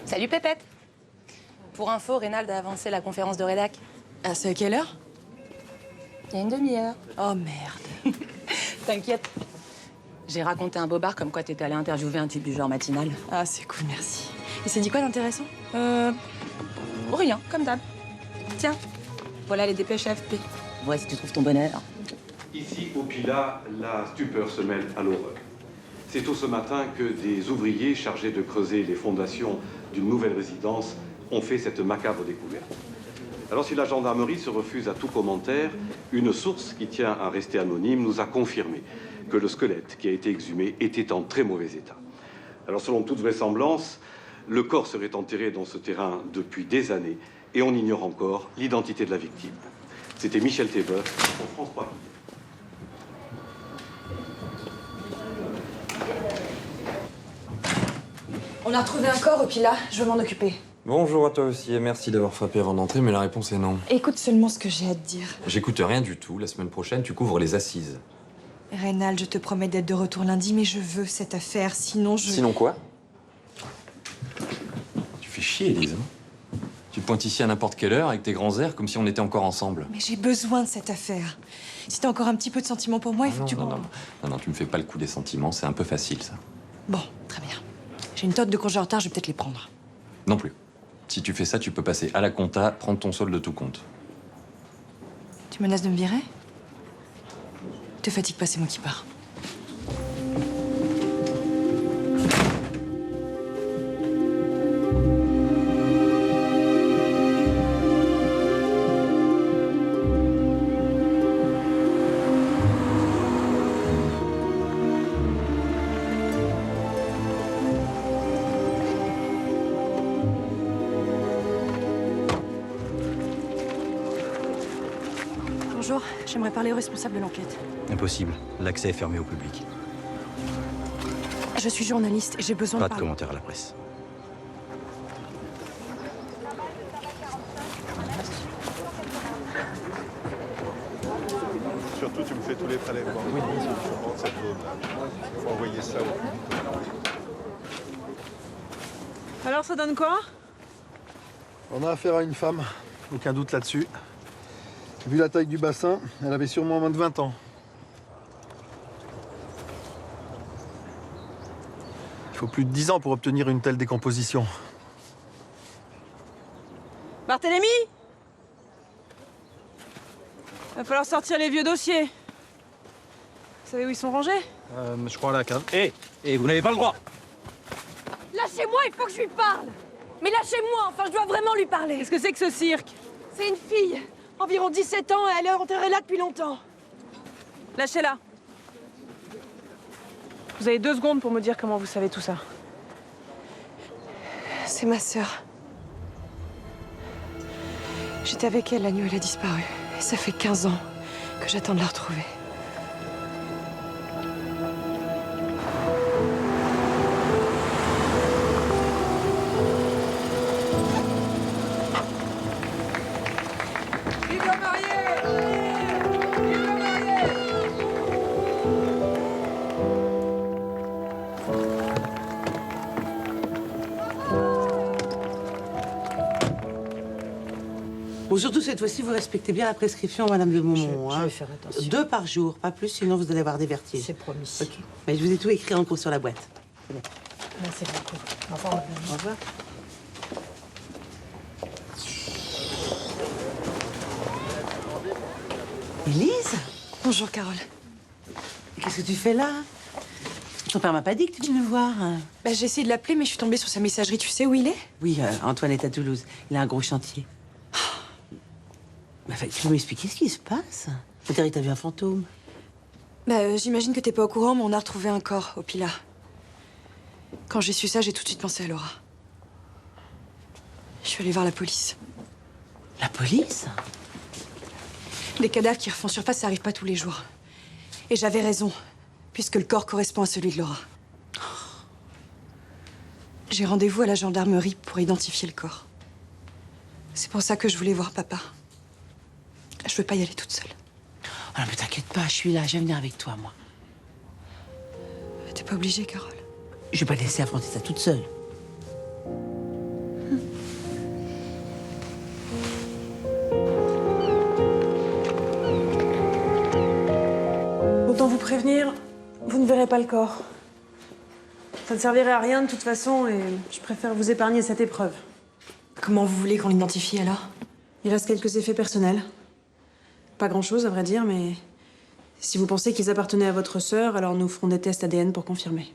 Salut Pépette. Pour info, Reynald a avancé la conférence de rédac. Ah, c'est à quelle heure? Il y a une demi-heure. Oh merde. T'inquiète. J'ai raconté un bobard comme quoi t'étais allé interviewer un type du genre matinal. Ah, c'est cool, merci. Et c'est dit quoi d'intéressant? Rien, comme d'hab. Tiens, voilà les dépêches AFP. Vois si tu trouves ton bonheur. Ici, au Pilat, la stupeur se mêle à l'horreur. C'est tôt ce matin que des ouvriers chargés de creuser les fondations d'une nouvelle résidence ont fait cette macabre découverte. Alors, si la gendarmerie se refuse à tout commentaire, une source qui tient à rester anonyme nous a confirmé que le squelette qui a été exhumé était en très mauvais état. Alors, selon toute vraisemblance, le corps serait enterré dans ce terrain depuis des années et on ignore encore l'identité de la victime. C'était Michel Thébeuf pour France 3. On a retrouvé un corps au Pilat, je veux m'en occuper. Bonjour à toi aussi et merci d'avoir frappé avant d'entrer, mais la réponse est non. Écoute seulement ce que j'ai à te dire. J'écoute rien du tout. La semaine prochaine, tu couvres les assises. Reynald, je te promets d'être de retour lundi, mais je veux cette affaire, sinon je... Sinon quoi? Tu fais chier, Elise. Tu te pointes ici à n'importe quelle heure avec tes grands airs comme si on était encore ensemble. Mais j'ai besoin de cette affaire. Si t'as encore un petit peu de sentiment pour moi, il faut que tu... Non, tu me fais pas le coup des sentiments, c'est un peu facile, ça. Bon, très bien. J'ai une tonne de congés en retard, je vais peut-être les prendre. Non plus. Si tu fais ça, tu peux passer à la compta, prendre ton solde de tout compte. Tu menaces de me virer? Te fatigue pas, c'est moi qui pars. Bonjour, j'aimerais parler au responsable de l'enquête. Impossible. L'accès est fermé au public. Je suis journaliste et j'ai besoin Pas de de parler. commentaires à la presse. Surtout, tu me fais tous les prélèvements. Oui, sur cette zone-là. Faut envoyer ça au public. Alors, ça donne quoi? On a affaire à une femme, aucun doute là-dessus. Vu la taille du bassin, elle avait sûrement moins de 20 ans. Il faut plus de 10 ans pour obtenir une telle décomposition. Barthélemy? Va falloir sortir les vieux dossiers. Vous savez où ils sont rangés? Je crois à la cave. Et vous n'avez pas le droit. Lâchez-moi, il faut que je lui parle. Mais lâchez-moi, enfin, je dois vraiment lui parler. Qu'est-ce que c'est que ce cirque? C'est une fille, environ 17 ans, et elle est enterrée là depuis longtemps. Lâchez-la. Vous avez 2 secondes pour me dire comment vous savez tout ça. C'est ma sœur. J'étais avec elle la nuit où elle a disparu. Et ça fait 15 ans que j'attends de la retrouver. Bon, surtout cette fois-ci, vous respectez bien la prescription, Madame de Beaumont. Je vais faire attention. 2 par jour, pas plus, sinon vous allez avoir des vertiges. C'est promis. Ok. Mais je vous ai tout écrit en cours sur la boîte. Merci beaucoup. Au revoir, madame. Au revoir. Élise? Bonjour, Carole. Qu'est-ce que tu fais là? Ton père m'a pas dit que tu venais me voir. Bah, j'ai essayé de l'appeler, mais je suis tombée sur sa messagerie. Tu sais où il est? Oui, Antoine est à Toulouse. Il a un gros chantier. Mais, tu peux m'expliquer ce qui se passe? Peut-être que t'as vu un fantôme. Bah, j'imagine que t'es pas au courant, mais on a retrouvé un corps au Pilat. Quand j'ai su ça, j'ai tout de suite pensé à Laura. Je suis allée voir la police. La police? Les cadavres qui refont surface, ça arrive pas tous les jours. Et j'avais raison, puisque le corps correspond à celui de Laura. J'ai rendez-vous à la gendarmerie pour identifier le corps. C'est pour ça que je voulais voir papa. Je veux pas y aller toute seule. Oh non, mais t'inquiète pas, je suis là, je vais venir avec toi, moi. T'es pas obligée, Carole. Je vais pas te laisser affronter ça toute seule. prévenir, vous ne verrez pas le corps. Ça ne servirait à rien de toute façon et je préfère vous épargner cette épreuve. Comment vous voulez qu'on l'identifie alors? Il reste quelques effets personnels. Pas grand-chose à vrai dire, mais si vous pensez qu'ils appartenaient à votre sœur, alors nous ferons des tests ADN pour confirmer.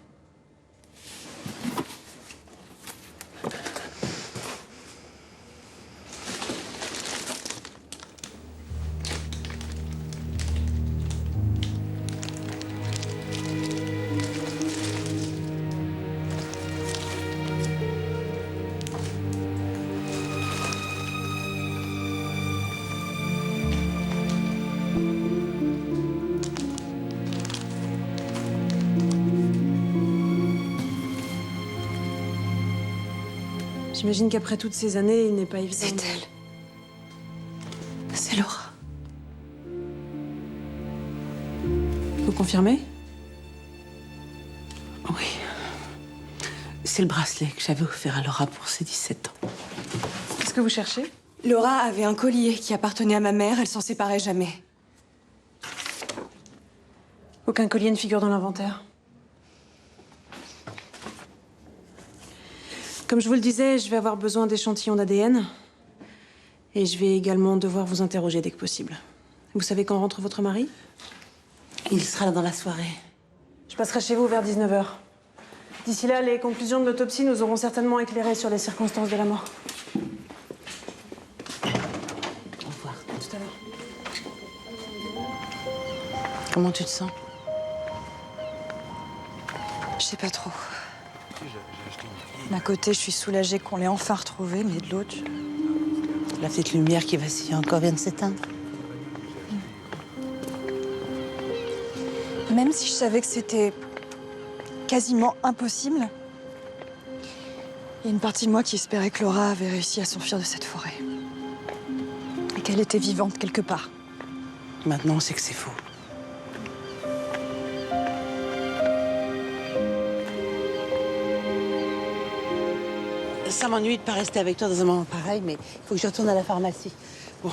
J'imagine qu'après toutes ces années, il n'est pas évident. C'est elle. C'est Laura. Vous confirmez? Oui. C'est le bracelet que j'avais offert à Laura pour ses 17 ans. Qu'est-ce que vous cherchez? Laura avait un collier qui appartenait à ma mère, elle s'en séparait jamais. Aucun collier ne figure dans l'inventaire. Comme je vous le disais, je vais avoir besoin d'échantillons d'ADN. Et je vais également devoir vous interroger dès que possible. Vous savez quand rentre votre mari? Il sera là dans la soirée. Je passerai chez vous vers 19h. D'ici là, les conclusions de l'autopsie nous auront certainement éclairé sur les circonstances de la mort. Au revoir. À tout à l'heure. Comment tu te sens? Je sais pas trop. D'un côté, je suis soulagée qu'on l'ait enfin retrouvé, mais de l'autre, La petite lumière qui vacille encore vient de s'éteindre. même si je savais que c'était quasiment impossible, il y a une partie de moi qui espérait que Laura avait réussi à s'enfuir de cette forêt. Et qu'elle était vivante quelque part. Maintenant, on sait que c'est faux. Ça m'ennuie de pas rester avec toi dans un moment pareil, mais il faut que je retourne à la pharmacie. Bon,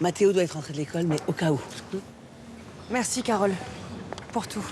Mathéo doit être rentré de l'école, mais au cas où. Merci, Carole, pour tout.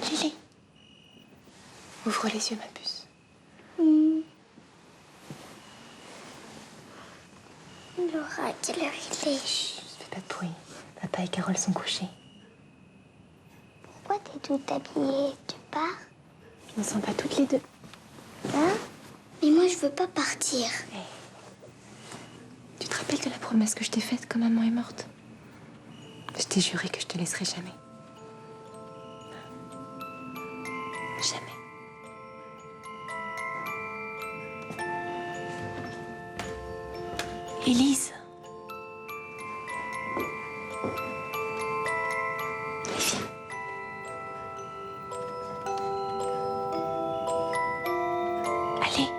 Lily. Ouvre les yeux, ma puce. Laura, quelle heure il est? Chut, fais pas de bruit. Papa et Carole sont couchés. Pourquoi t'es toute habillée? Tu pars? Ils ne sont pas toutes les deux. Hein? Mais moi, je veux pas partir. Tu te rappelles de la promesse que je t'ai faite quand maman est morte? Je t'ai juré que je te laisserai jamais. Jamais. Élise. Viens. Allez.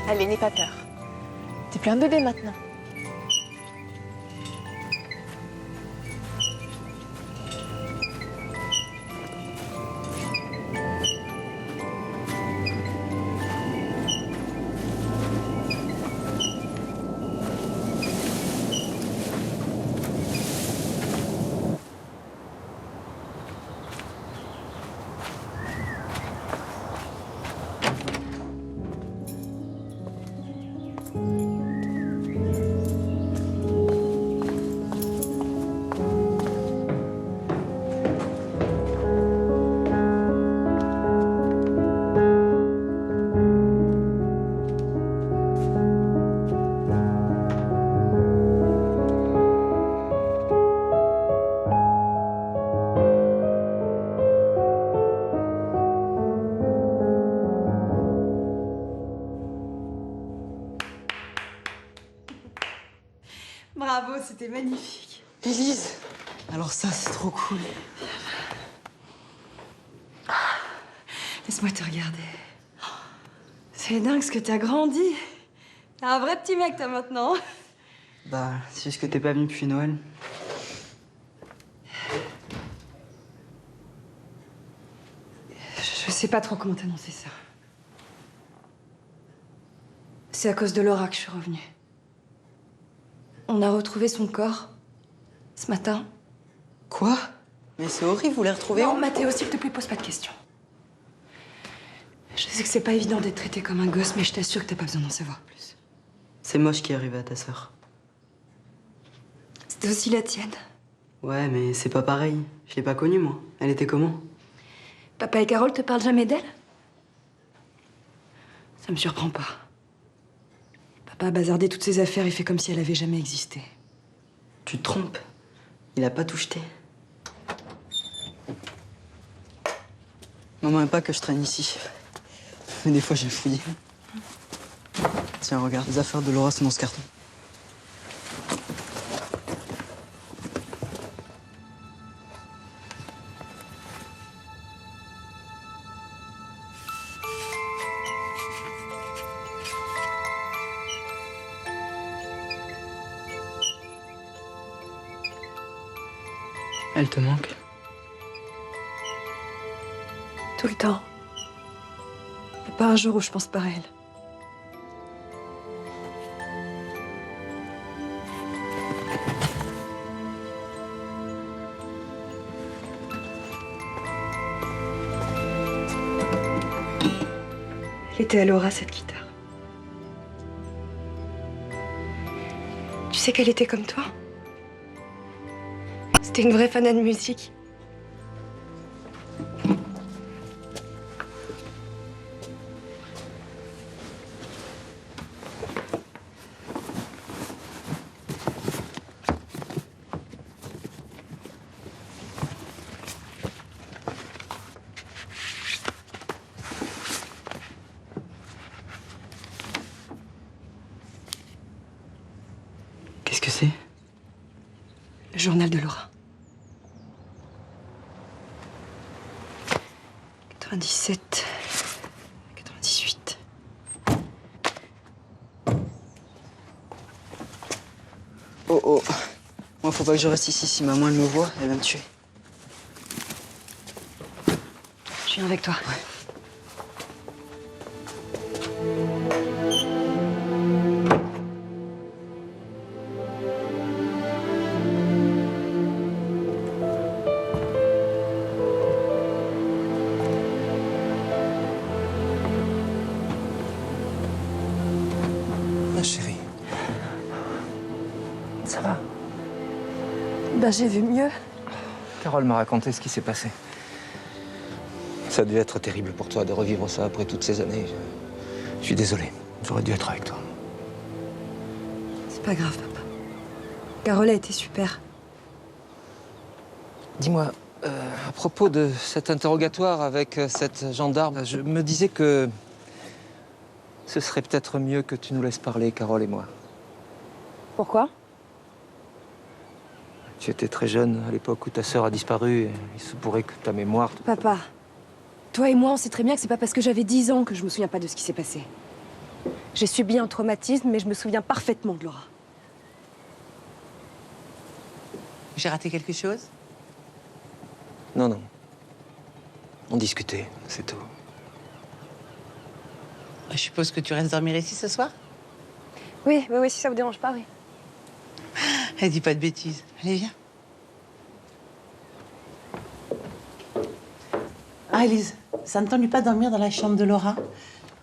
Allez, n'aie pas peur. T'es plus un bébé maintenant. c'était magnifique. Élise. Alors ça, c'est trop cool. Laisse-moi te regarder. C'est dingue ce que t'as grandi. T'es un vrai petit mec, toi, maintenant. Bah, c'est juste que t'es pas venu depuis Noël. Je sais pas trop comment t'annoncer ça. C'est à cause de Laura que je suis revenue. On a retrouvé son corps ce matin. Quoi? Mais c'est horrible, vous l'avez retrouvé Non, où? Mathéo, s'il te plaît, pose pas de questions. Je sais que c'est pas évident d'être traité comme un gosse, mais je t'assure que t'as pas besoin d'en savoir plus. C'est moche qui est arrivé à ta sœur. C'était aussi la tienne. Ouais, mais c'est pas pareil. Je l'ai pas connue, moi. Elle était comment? Papa et Carole te parlent jamais d'elle? Ça me surprend pas. Papa a bazardé toutes ses affaires et fait comme si elle avait jamais existé. Tu te trompes. Il a pas tout jeté. Maman aime pas que je traîne ici. Mais des fois, j'ai fouillé. Tiens, regarde, les affaires de Laura sont dans ce carton. Elle te manque? Tout le temps. Y a pas un jour où je pense pas à elle. Elle était à Laura, cette guitare. Tu sais qu'elle était comme toi? C'était une vraie fanat de musique. Qu'est-ce que c'est? Le journal de Laura. 97, 98. Oh oh. Moi, faut pas que je reste ici. Si maman, elle me voit, elle va me tuer. Je viens avec toi. Ouais. Chérie. Ça va? Ben, j'ai vu mieux. Carole m'a raconté ce qui s'est passé. Ça a dû être terrible pour toi de revivre ça après toutes ces années. Je suis désolé. J'aurais dû être avec toi. C'est pas grave, papa. Carole a été super. Dis-moi, à propos de cet interrogatoire avec cette gendarme, je me disais que ce serait peut-être mieux que tu nous laisses parler, Carole et moi. Pourquoi? Tu étais très jeune à l'époque où ta sœur a disparu. Et il se pourrait que ta mémoire... Papa, toi et moi, on sait très bien que c'est pas parce que j'avais 10 ans que je me souviens pas de ce qui s'est passé. J'ai subi un traumatisme, mais je me souviens parfaitement de Laura. J'ai raté quelque chose? Non, non. On discutait, c'est tout. Je suppose que tu restes dormir ici ce soir? Oui, si ça vous dérange pas, oui. Elle dit pas de bêtises. Allez, viens. Ah, Élise, ça ne t'ennuie pas de dormir dans la chambre de Laura?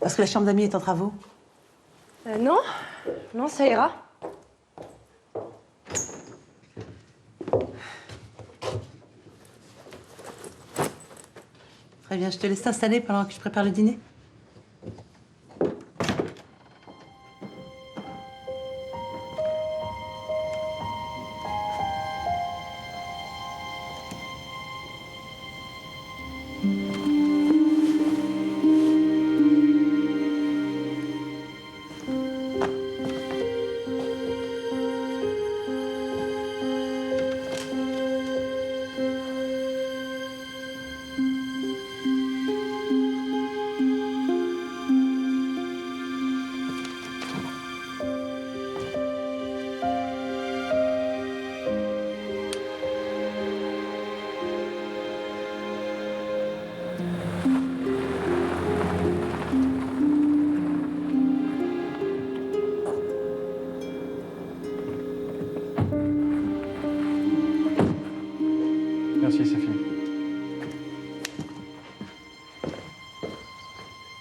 Parce que la chambre d'amis est en travaux. Non, ça ira. Très bien, je te laisse t'installer pendant que je prépare le dîner. Merci, c'est fini.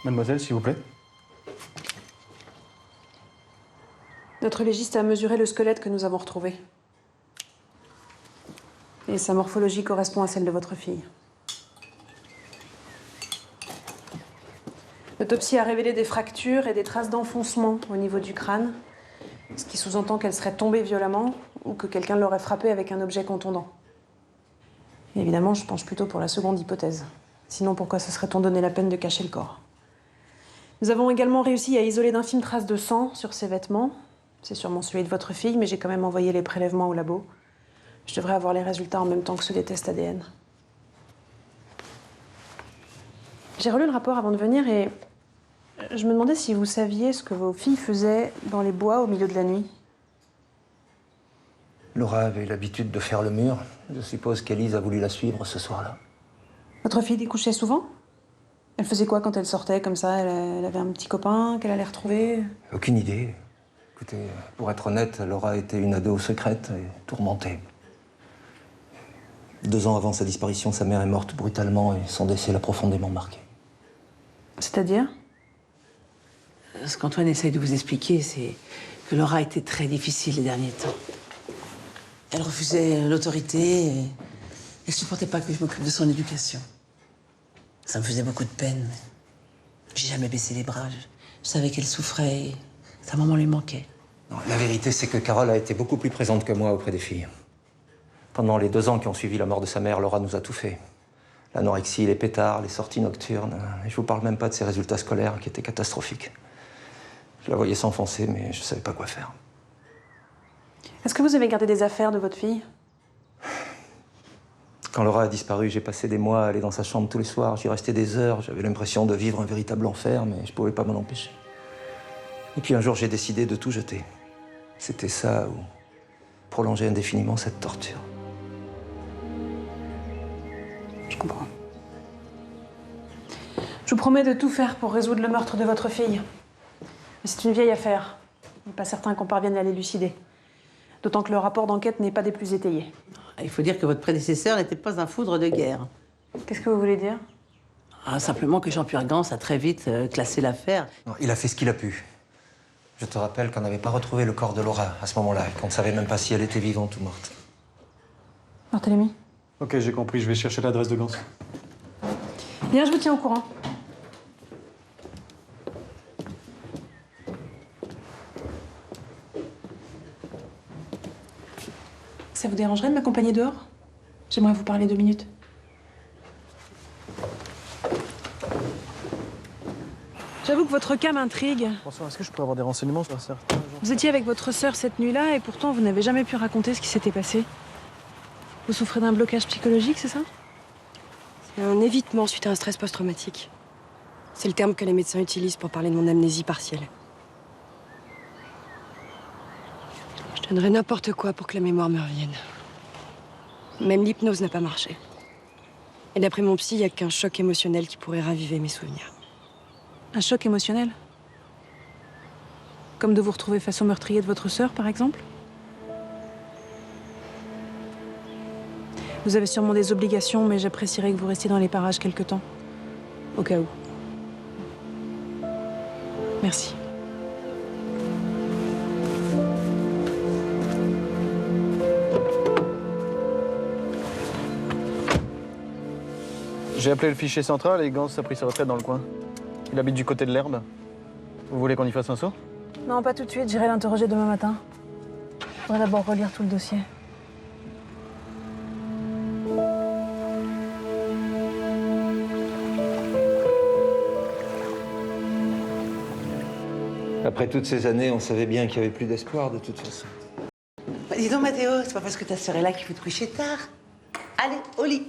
Mademoiselle, s'il vous plaît. Notre légiste a mesuré le squelette que nous avons retrouvé. Et sa morphologie correspond à celle de votre fille. L'autopsie a révélé des fractures et des traces d'enfoncement au niveau du crâne, ce qui sous-entend qu'elle serait tombée violemment ou que quelqu'un l'aurait frappée avec un objet contondant. Et évidemment, je penche plutôt pour la seconde hypothèse. Sinon, pourquoi se serait-on donné la peine de cacher le corps? Nous avons également réussi à isoler d'infimes traces de sang sur ses vêtements. C'est sûrement celui de votre fille, mais j'ai quand même envoyé les prélèvements au labo. Je devrais avoir les résultats en même temps que ceux des tests ADN. J'ai relu le rapport avant de venir et je me demandais si vous saviez ce que vos filles faisaient dans les bois au milieu de la nuit. Laura avait l'habitude de faire le mur. Je suppose qu'Élise a voulu la suivre ce soir-là. Votre fille découchait souvent? Elle faisait quoi quand elle sortait comme ça? Elle avait un petit copain qu'elle allait retrouver? Aucune idée. Écoutez, pour être honnête, Laura était une ado secrète et tourmentée. 2 ans avant sa disparition, sa mère est morte brutalement et son décès l'a profondément marquée. C'est-à-dire? Ce qu'Antoine essaye de vous expliquer, c'est que Laura était très difficile les derniers temps. Elle refusait l'autorité et elle supportait pas que je m'occupe de son éducation. Ça me faisait beaucoup de peine. Mais j'ai jamais baissé les bras. Je savais qu'elle souffrait et sa maman lui manquait. Non, la vérité, c'est que Carole a été beaucoup plus présente que moi auprès des filles. Pendant les 2 ans qui ont suivi la mort de sa mère, Laura nous a tout fait. L'anorexie, les pétards, les sorties nocturnes. Et je vous parle même pas de ses résultats scolaires qui étaient catastrophiques. Je la voyais s'enfoncer, mais je savais pas quoi faire. Est-ce que vous avez gardé des affaires de votre fille? Quand Laura a disparu, j'ai passé des mois à aller dans sa chambre tous les soirs. J'y restais des heures. J'avais l'impression de vivre un véritable enfer, mais je pouvais pas m'en empêcher. Et puis un jour, j'ai décidé de tout jeter. C'était ça ou prolonger indéfiniment cette torture. Je comprends. Je vous promets de tout faire pour résoudre le meurtre de votre fille. Mais c'est une vieille affaire. Il n'est pas certain qu'on parvienne à l'élucider. D'autant que le rapport d'enquête n'est pas des plus étayés. Il faut dire que votre prédécesseur n'était pas un foudre de guerre. Qu'est-ce que vous voulez dire? Simplement que Jean Purgance a très vite classé l'affaire. Non, il a fait ce qu'il a pu. Je te rappelle qu'on n'avait pas retrouvé le corps de Laura à ce moment-là, et qu'on ne savait même pas si elle était vivante ou morte. Barthélemy? Ok, j'ai compris, je vais chercher l'adresse de Gans. Bien, je vous tiens au courant. Ça vous dérangerait de m'accompagner dehors? J'aimerais vous parler 2 minutes. J'avoue que votre cas m'intrigue. Bonsoir, est-ce que je pourrais avoir des renseignements sur certains gens? Vous étiez avec votre sœur cette nuit-là et pourtant vous n'avez jamais pu raconter ce qui s'était passé. Vous souffrez d'un blocage psychologique, c'est ça? C'est un évitement suite à un stress post-traumatique. C'est le terme que les médecins utilisent pour parler de mon amnésie partielle. Je donnerais n'importe quoi pour que la mémoire me revienne. Même l'hypnose n'a pas marché. Et d'après mon psy, il n'y a qu'un choc émotionnel qui pourrait raviver mes souvenirs. Un choc émotionnel? Comme de vous retrouver face au meurtrier de votre sœur, par exemple? Vous avez sûrement des obligations, mais j'apprécierais que vous restiez dans les parages quelque temps. Au cas où. Merci. J'ai appelé le fichier central et Gans a pris sa retraite dans le coin. Il habite du côté de l'herbe. Vous voulez qu'on y fasse un saut? Non, pas tout de suite. J'irai l'interroger demain matin. Faudrait d'abord relire tout le dossier. Après toutes ces années, on savait bien qu'il n'y avait plus d'espoir de toute façon. Bah, dis donc, Mathéo, c'est pas parce que ta sœur est là qu'il faut te coucher tard. Allez, au lit.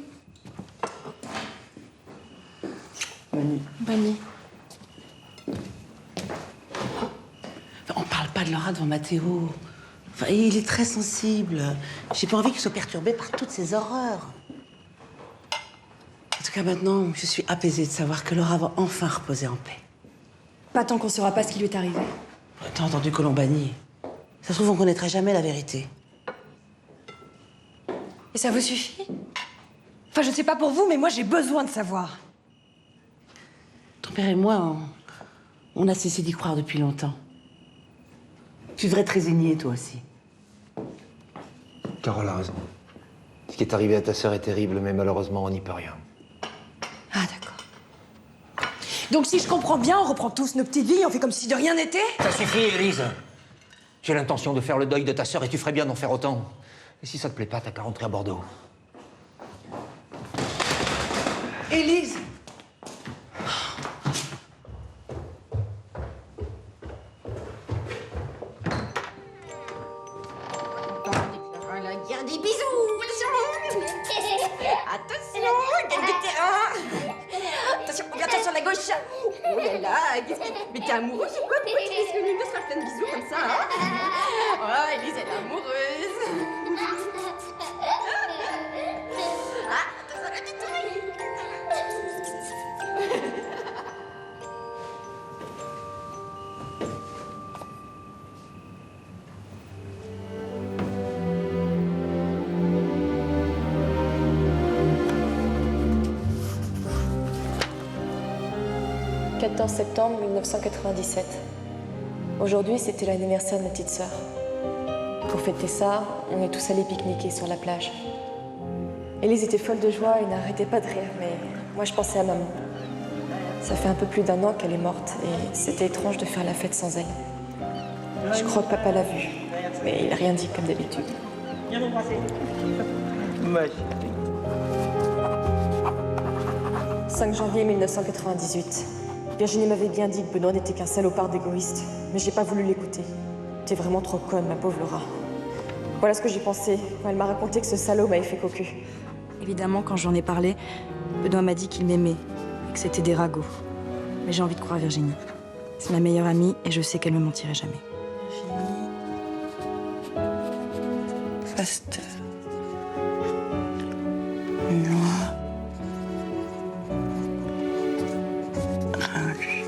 Bonne nuit. Bonne nuit. On parle pas de Laura devant Mathéo. Enfin, il est très sensible. J'ai pas envie qu'il soit perturbé par toutes ces horreurs. En tout cas, maintenant, je suis apaisée de savoir que Laura va enfin reposer en paix. Pas tant qu'on saura pas ce qui lui est arrivé. T'as entendu Colombani? Ça se trouve, on connaîtra jamais la vérité. Et ça vous suffit? Enfin, je sais pas pour vous, mais moi j'ai besoin de savoir. Ton père et moi, on a cessé d'y croire depuis longtemps. Tu devrais te résigner, toi aussi. Carole a raison. Ce qui est arrivé à ta sœur est terrible, mais malheureusement, on n'y peut rien. Ah, d'accord. Donc si je comprends bien, on reprend tous nos petites vies, on fait comme si de rien n'était? Ça suffit, Élise. J'ai l'intention de faire le deuil de ta sœur et tu ferais bien d'en faire autant. Et si ça te plaît pas, t'as qu'à rentrer à Bordeaux. Élise! La guerre des bisous. Attention, gagne du terrain! Attention, attention, la gauche! Oh là là, qu'est-ce que... Mais t'es amoureuse ou quoi? Pourquoi tu laisses venir se faire plein de bisous comme ça, hein? Oh, Élise, elle est amoureuse! Ah, attention, la petite souris! « 14 septembre 1997. Aujourd'hui, c'était l'anniversaire de ma petite sœur. Pour fêter ça, on est tous allés pique-niquer sur la plage. Élise était folle de joie et n'arrêtait pas de rire, mais moi je pensais à maman. Ça fait un peu plus d'1 an qu'elle est morte et c'était étrange de faire la fête sans elle. Je crois que papa l'a vue, mais il n'a rien dit comme d'habitude. Viens m'embrasser. 5 janvier 1998. Virginie m'avait bien dit que Benoît n'était qu'un salopard d'égoïste, mais j'ai pas voulu l'écouter. T'es vraiment trop conne, ma pauvre Laura. Voilà ce que j'ai pensé quand elle m'a raconté que ce salaud m'avait fait cocu. Évidemment, quand j'en ai parlé, Benoît m'a dit qu'il m'aimait et que c'était des ragots. Mais j'ai envie de croire Virginie. C'est ma meilleure amie et je sais qu'elle me mentirait jamais. Fast. Noir. Rouge.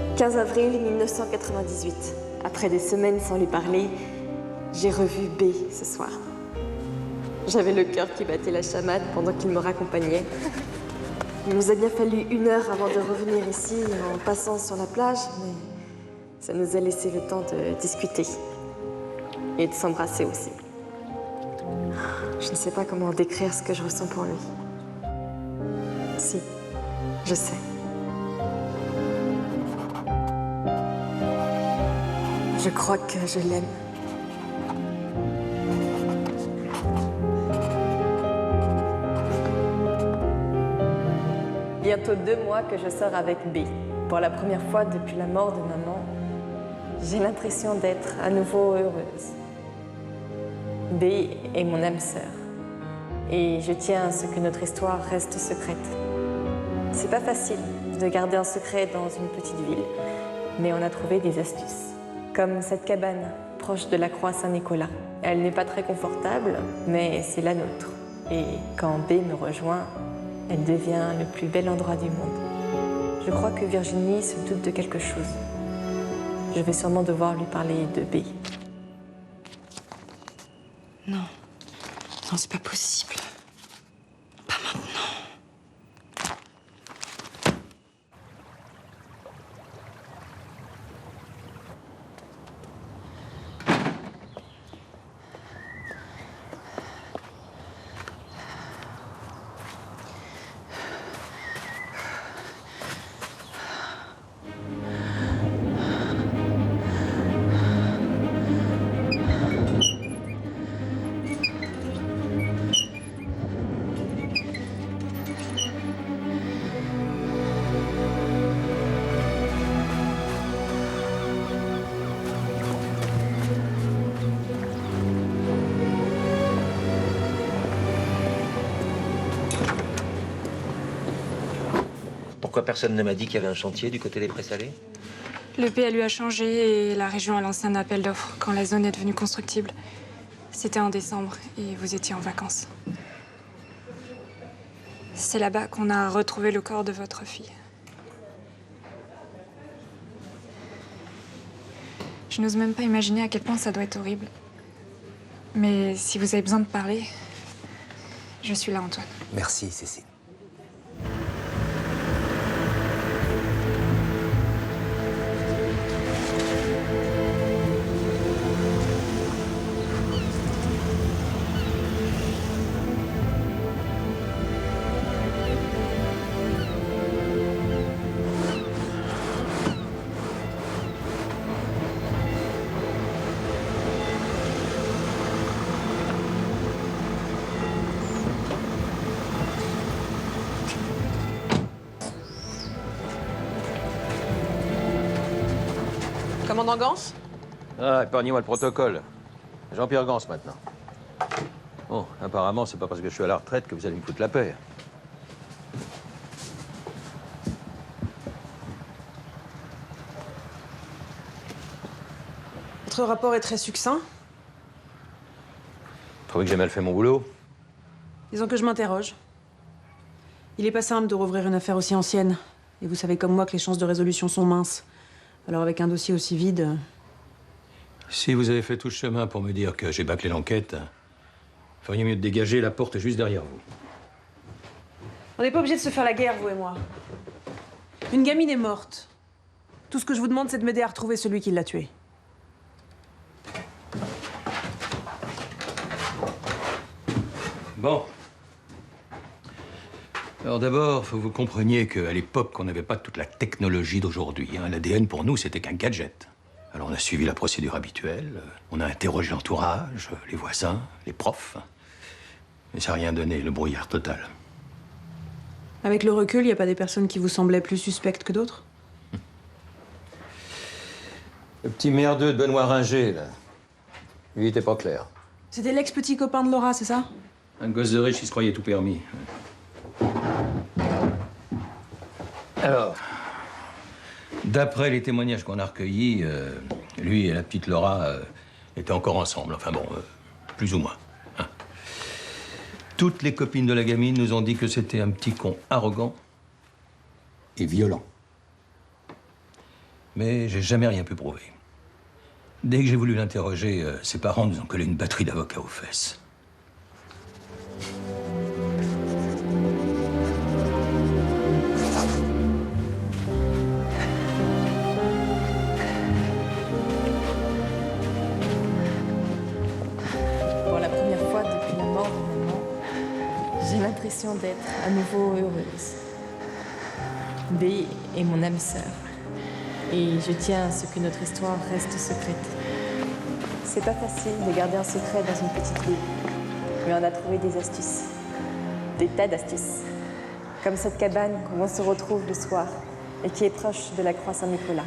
« 15 avril 1998. Après des semaines sans lui parler, j'ai revu B ce soir. J'avais le cœur qui battait la chamade pendant qu'il me raccompagnait. Il nous a bien fallu 1 heure avant de revenir ici en passant sur la plage, mais ça nous a laissé le temps de discuter et de s'embrasser aussi. Je ne sais pas comment décrire ce que je ressens pour lui. Si, je sais. Je crois que je l'aime. Bientôt 2 mois que je sors avec B. Pour la première fois depuis la mort de maman, j'ai l'impression d'être à nouveau heureuse. B est mon âme sœur. Et je tiens à ce que notre histoire reste secrète. C'est pas facile de garder un secret dans une petite ville, mais on a trouvé des astuces. Comme cette cabane, proche de la croix Saint-Nicolas. Elle n'est pas très confortable, mais c'est la nôtre. Et quand B me rejoint, elle devient le plus bel endroit du monde. Je crois que Virginie se doute de quelque chose. Je vais sûrement devoir lui parler de B. Non. Non, c'est pas possible. Pas maintenant. Pourquoi personne ne m'a dit qu'il y avait un chantier du côté des Prés-Salés? Le PLU a changé et la région a lancé un appel d'offres quand la zone est devenue constructible. C'était en décembre et vous étiez en vacances. C'est là-bas qu'on a retrouvé le corps de votre fille. Je n'ose même pas imaginer à quel point ça doit être horrible. Mais si vous avez besoin de parler, je suis là, Antoine. Merci, Cécile. Commandant Gans? Ah, épargnez-moi le protocole. Jean-Pierre Gans, maintenant. Bon, apparemment, c'est pas parce que je suis à la retraite que vous allez me foutre la paix. Votre rapport est très succinct. Vous trouvez que j'ai mal fait mon boulot? Disons que je m'interroge. Il est pas simple de rouvrir une affaire aussi ancienne. Et vous savez comme moi que les chances de résolution sont minces. Alors avec un dossier aussi vide... Si vous avez fait tout ce chemin pour me dire que j'ai bâclé l'enquête, feriez mieux de dégager, la porte est juste derrière vous. On n'est pas obligé de se faire la guerre, vous et moi. Une gamine est morte. Tout ce que je vous demande, c'est de m'aider à retrouver celui qui l'a tuée. Bon. Alors d'abord, faut que vous compreniez qu'à l'époque, on n'avait pas toute la technologie d'aujourd'hui. L'ADN, pour nous, c'était qu'un gadget. Alors on a suivi la procédure habituelle, on a interrogé l'entourage, les voisins, les profs. Mais ça n'a rien donné, le brouillard total. Avec le recul, il n'y a pas des personnes qui vous semblaient plus suspectes que d'autres? Le petit merdeux de Benoît Ringer, là. Lui, il était pas clair. C'était l'ex-petit copain de Laura, c'est ça? Un gosse de riche qui se croyait tout permis. Alors, d'après les témoignages qu'on a recueillis, lui et la petite Laura étaient encore ensemble. Enfin bon, plus ou moins. Hein. Toutes les copines de la gamine nous ont dit que c'était un petit con arrogant et violent. Mais j'ai jamais rien pu prouver. Dès que j'ai voulu l'interroger, ses parents nous ont collé une batterie d'avocats aux fesses. Pour la première fois depuis la mort de maman, j'ai l'impression d'être à nouveau heureuse. B est mon âme sœur. Et je tiens à ce que notre histoire reste secrète. C'est pas facile de garder un secret dans une petite ville. Mais on a trouvé des astuces. Des tas d'astuces. Comme cette cabane où on se retrouve le soir et qui est proche de la croix Saint-Nicolas.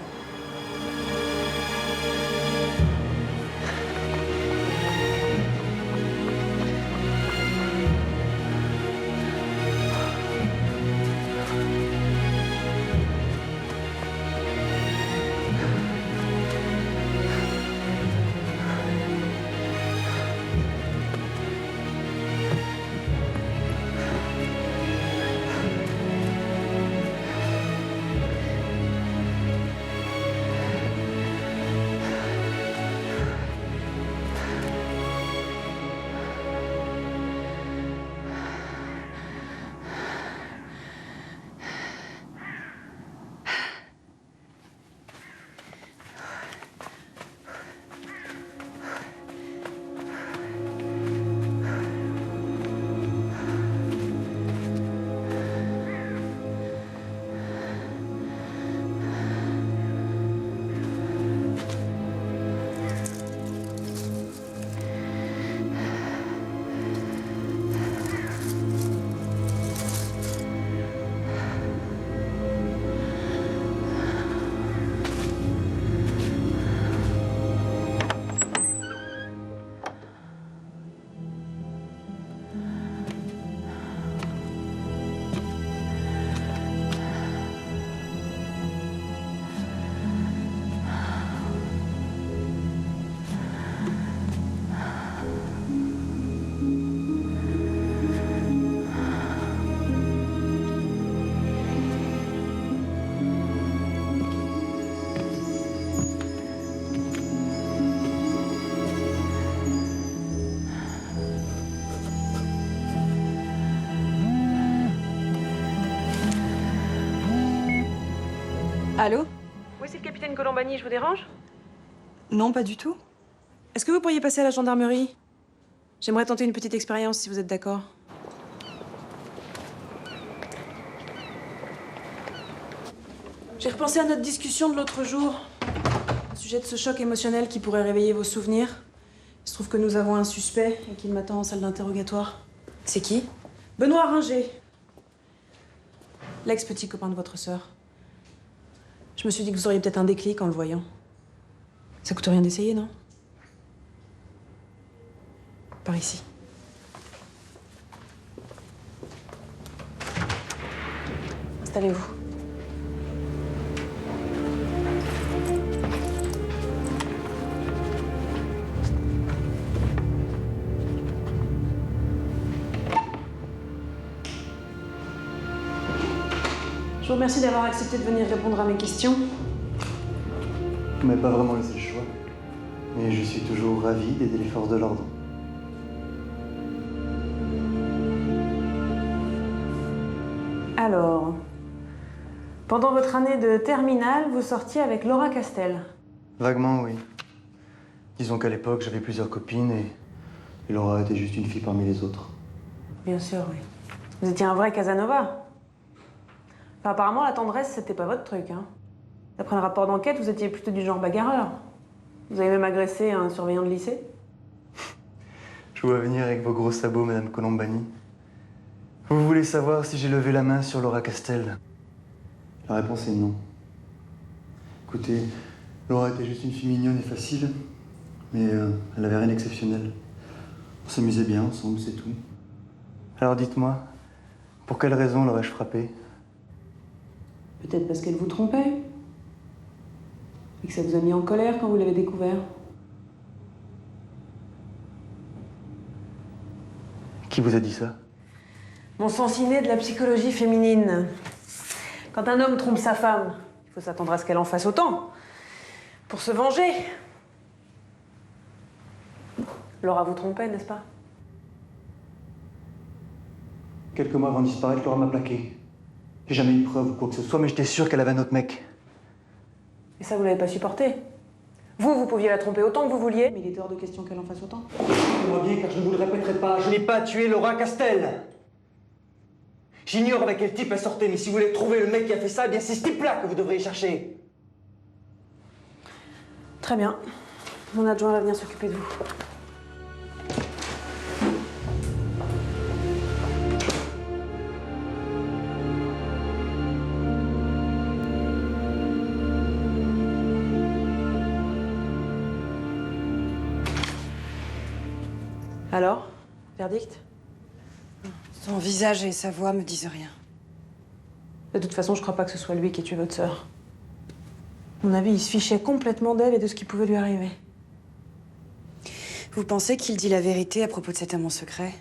Allô? Oui, c'est le capitaine Colombani, je vous dérange? Non, pas du tout. Est-ce que vous pourriez passer à la gendarmerie? J'aimerais tenter une petite expérience, si vous êtes d'accord. J'ai repensé à notre discussion de l'autre jour, au sujet de ce choc émotionnel qui pourrait réveiller vos souvenirs. Il se trouve que nous avons un suspect et qu'il m'attend en salle d'interrogatoire. C'est qui? Benoît Ringer. L'ex-petit copain de votre sœur. Je me suis dit que vous auriez peut-être un déclic en le voyant. Ça coûte rien d'essayer, non? Par ici. Installez-vous. Je vous remercie d'avoir accepté de venir répondre à mes questions. Vous m'avez pas vraiment laissé le choix. Mais je suis toujours ravi d'aider les forces de l'ordre. Alors, pendant votre année de terminale, vous sortiez avec Laura Castel. Vaguement, oui. Disons qu'à l'époque, j'avais plusieurs copines et Laura était juste une fille parmi les autres. Bien sûr, oui. Vous étiez un vrai Casanova. Enfin, apparemment, la tendresse, c'était pas votre truc, hein. D'après le rapport d'enquête, vous étiez plutôt du genre bagarreur. Vous avez même agressé un surveillant de lycée. Je vous vois venir avec vos gros sabots, Madame Colombani. Vous voulez savoir si j'ai levé la main sur Laura Castel? La réponse est non. Écoutez, Laura était juste une fille mignonne et facile, mais elle avait rien d'exceptionnel. On s'amusait bien ensemble, c'est tout. Alors dites-moi, pour quelle raison l'aurais-je frappée? Peut-être parce qu'elle vous trompait. Et que ça vous a mis en colère quand vous l'avez découvert. Qui vous a dit ça? Mon sens inné de la psychologie féminine. Quand un homme trompe sa femme, il faut s'attendre à ce qu'elle en fasse autant. Pour se venger. Laura vous trompait, n'est-ce pas? Quelques mois avant de disparaître, Laura m'a plaqué. J'ai jamais eu preuve ou quoi que ce soit, mais j'étais sûr qu'elle avait un autre mec. Et ça, vous l'avez pas supporté. Vous pouviez la tromper autant que vous vouliez, mais il était hors de question qu'elle en fasse autant. Écoutez-moi bien, car je ne vous le répéterai pas. Je n'ai pas tué Laura Castel. J'ignore avec quel type elle sortait, mais si vous voulez trouver le mec qui a fait ça, eh bien c'est ce type-là que vous devriez chercher. Très bien. Mon adjoint va venir s'occuper de vous. Alors, verdict? Son visage et sa voix me disent rien. De toute façon, je crois pas que ce soit lui qui ait tué votre sœur. À mon avis, il se fichait complètement d'elle et de ce qui pouvait lui arriver. Vous pensez qu'il dit la vérité à propos de cet amant secret?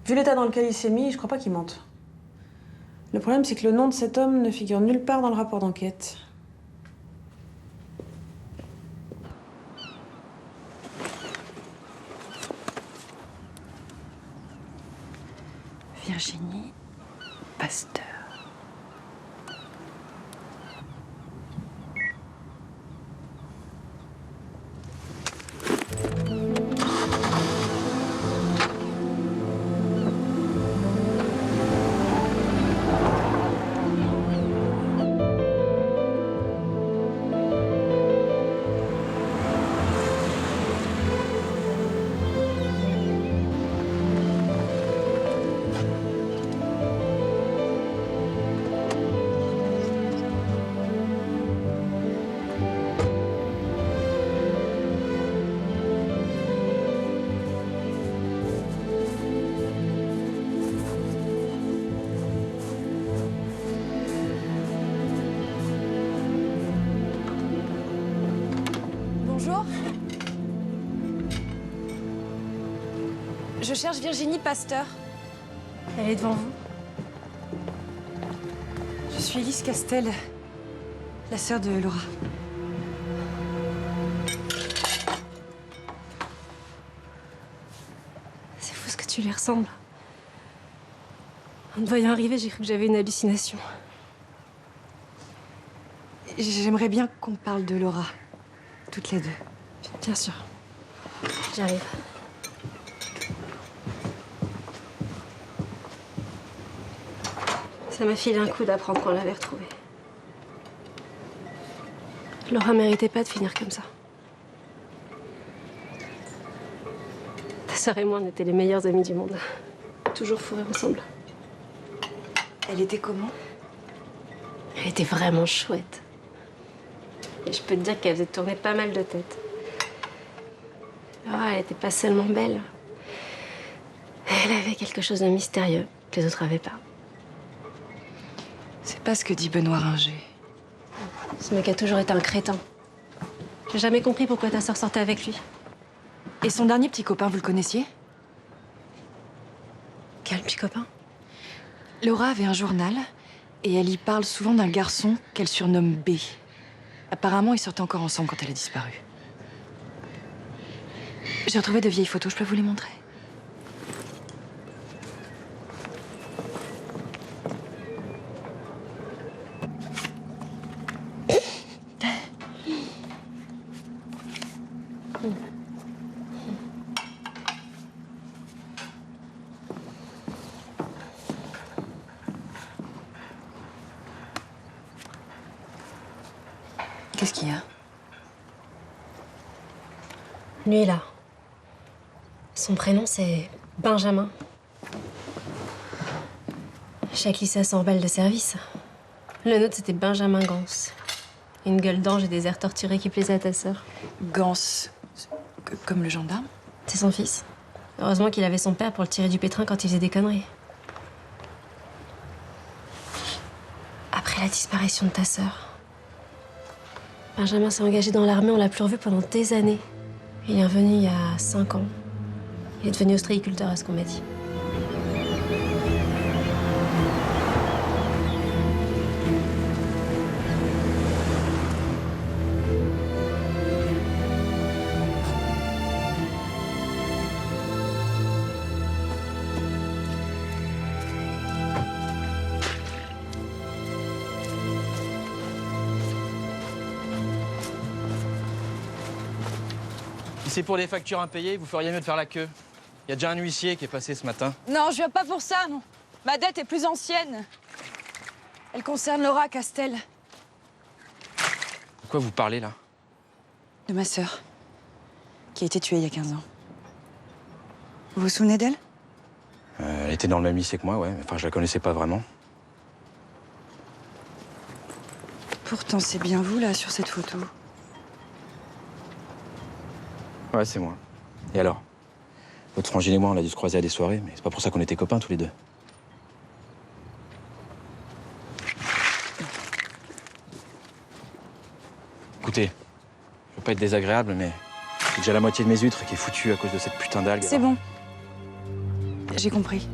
Vu l'état dans lequel il s'est mis, je crois pas qu'il mente. Le problème, c'est que le nom de cet homme ne figure nulle part dans le rapport d'enquête. Virginie Pasteur. Bonjour. Je cherche Virginie Pasteur. Elle est devant vous. Je suis Elise Castel, la sœur de Laura. C'est fou ce que tu lui ressembles. En te voyant arriver, j'ai cru que j'avais une hallucination. J'aimerais bien qu'on parle de Laura. Toutes les deux. Bien sûr. J'arrive. Ça m'a filé un coup d'apprendre qu'on l'avait retrouvée. Laura méritait pas de finir comme ça. Ta sœur et moi, on était les meilleurs amis du monde. Toujours fourrés ensemble. Elle était comment? Elle était vraiment chouette. Et je peux te dire qu'elle faisait tourner pas mal de têtes. Laura, elle était pas seulement belle. Elle avait quelque chose de mystérieux que les autres avaient pas. C'est pas ce que dit Benoît Ringer. Ce mec a toujours été un crétin. J'ai jamais compris pourquoi ta sœur sortait avec lui. Et son dernier petit copain, vous le connaissiez? Quel petit copain? Laura avait un journal et elle y parle souvent d'un garçon qu'elle surnomme B. Apparemment, ils sortaient encore ensemble quand elle a disparu. J'ai retrouvé de vieilles photos, je peux vous les montrer? Qu'est-ce qu'il y a? Lui, là. Son prénom, c'est Benjamin. Chaque lycée a son rebelle de service. Le nôtre, c'était Benjamin Gans. Une gueule d'ange et des airs torturés qui plaisaient à ta sœur. Gans, comme le gendarme? C'est son fils. Heureusement qu'il avait son père pour le tirer du pétrin quand il faisait des conneries. Après la disparition de ta sœur, Benjamin s'est engagé dans l'armée, on l'a plus revu pendant des années. Il est revenu il y a 5 ans. Il est devenu ostréiculteur, à ce qu'on m'a dit. Si c'est pour des factures impayées, vous feriez mieux de faire la queue. Il y a déjà un huissier qui est passé ce matin. Non, je viens pas pour ça, non. Ma dette est plus ancienne. Elle concerne Laura Castel. De quoi vous parlez, là? De ma sœur, qui a été tuée il y a 15 ans. Vous vous souvenez d'elle? Elle était dans le même lycée que moi, ouais. Enfin, je la connaissais pas vraiment. Pourtant, c'est bien vous, là, sur cette photo. Ouais, c'est moi. Et alors? Votre frangine et moi, on a dû se croiser à des soirées, mais c'est pas pour ça qu'on était copains tous les deux. Écoutez, je veux pas être désagréable, mais j'ai déjà la moitié de mes huîtres qui est foutue à cause de cette putain d'algue. C'est bon. J'ai compris.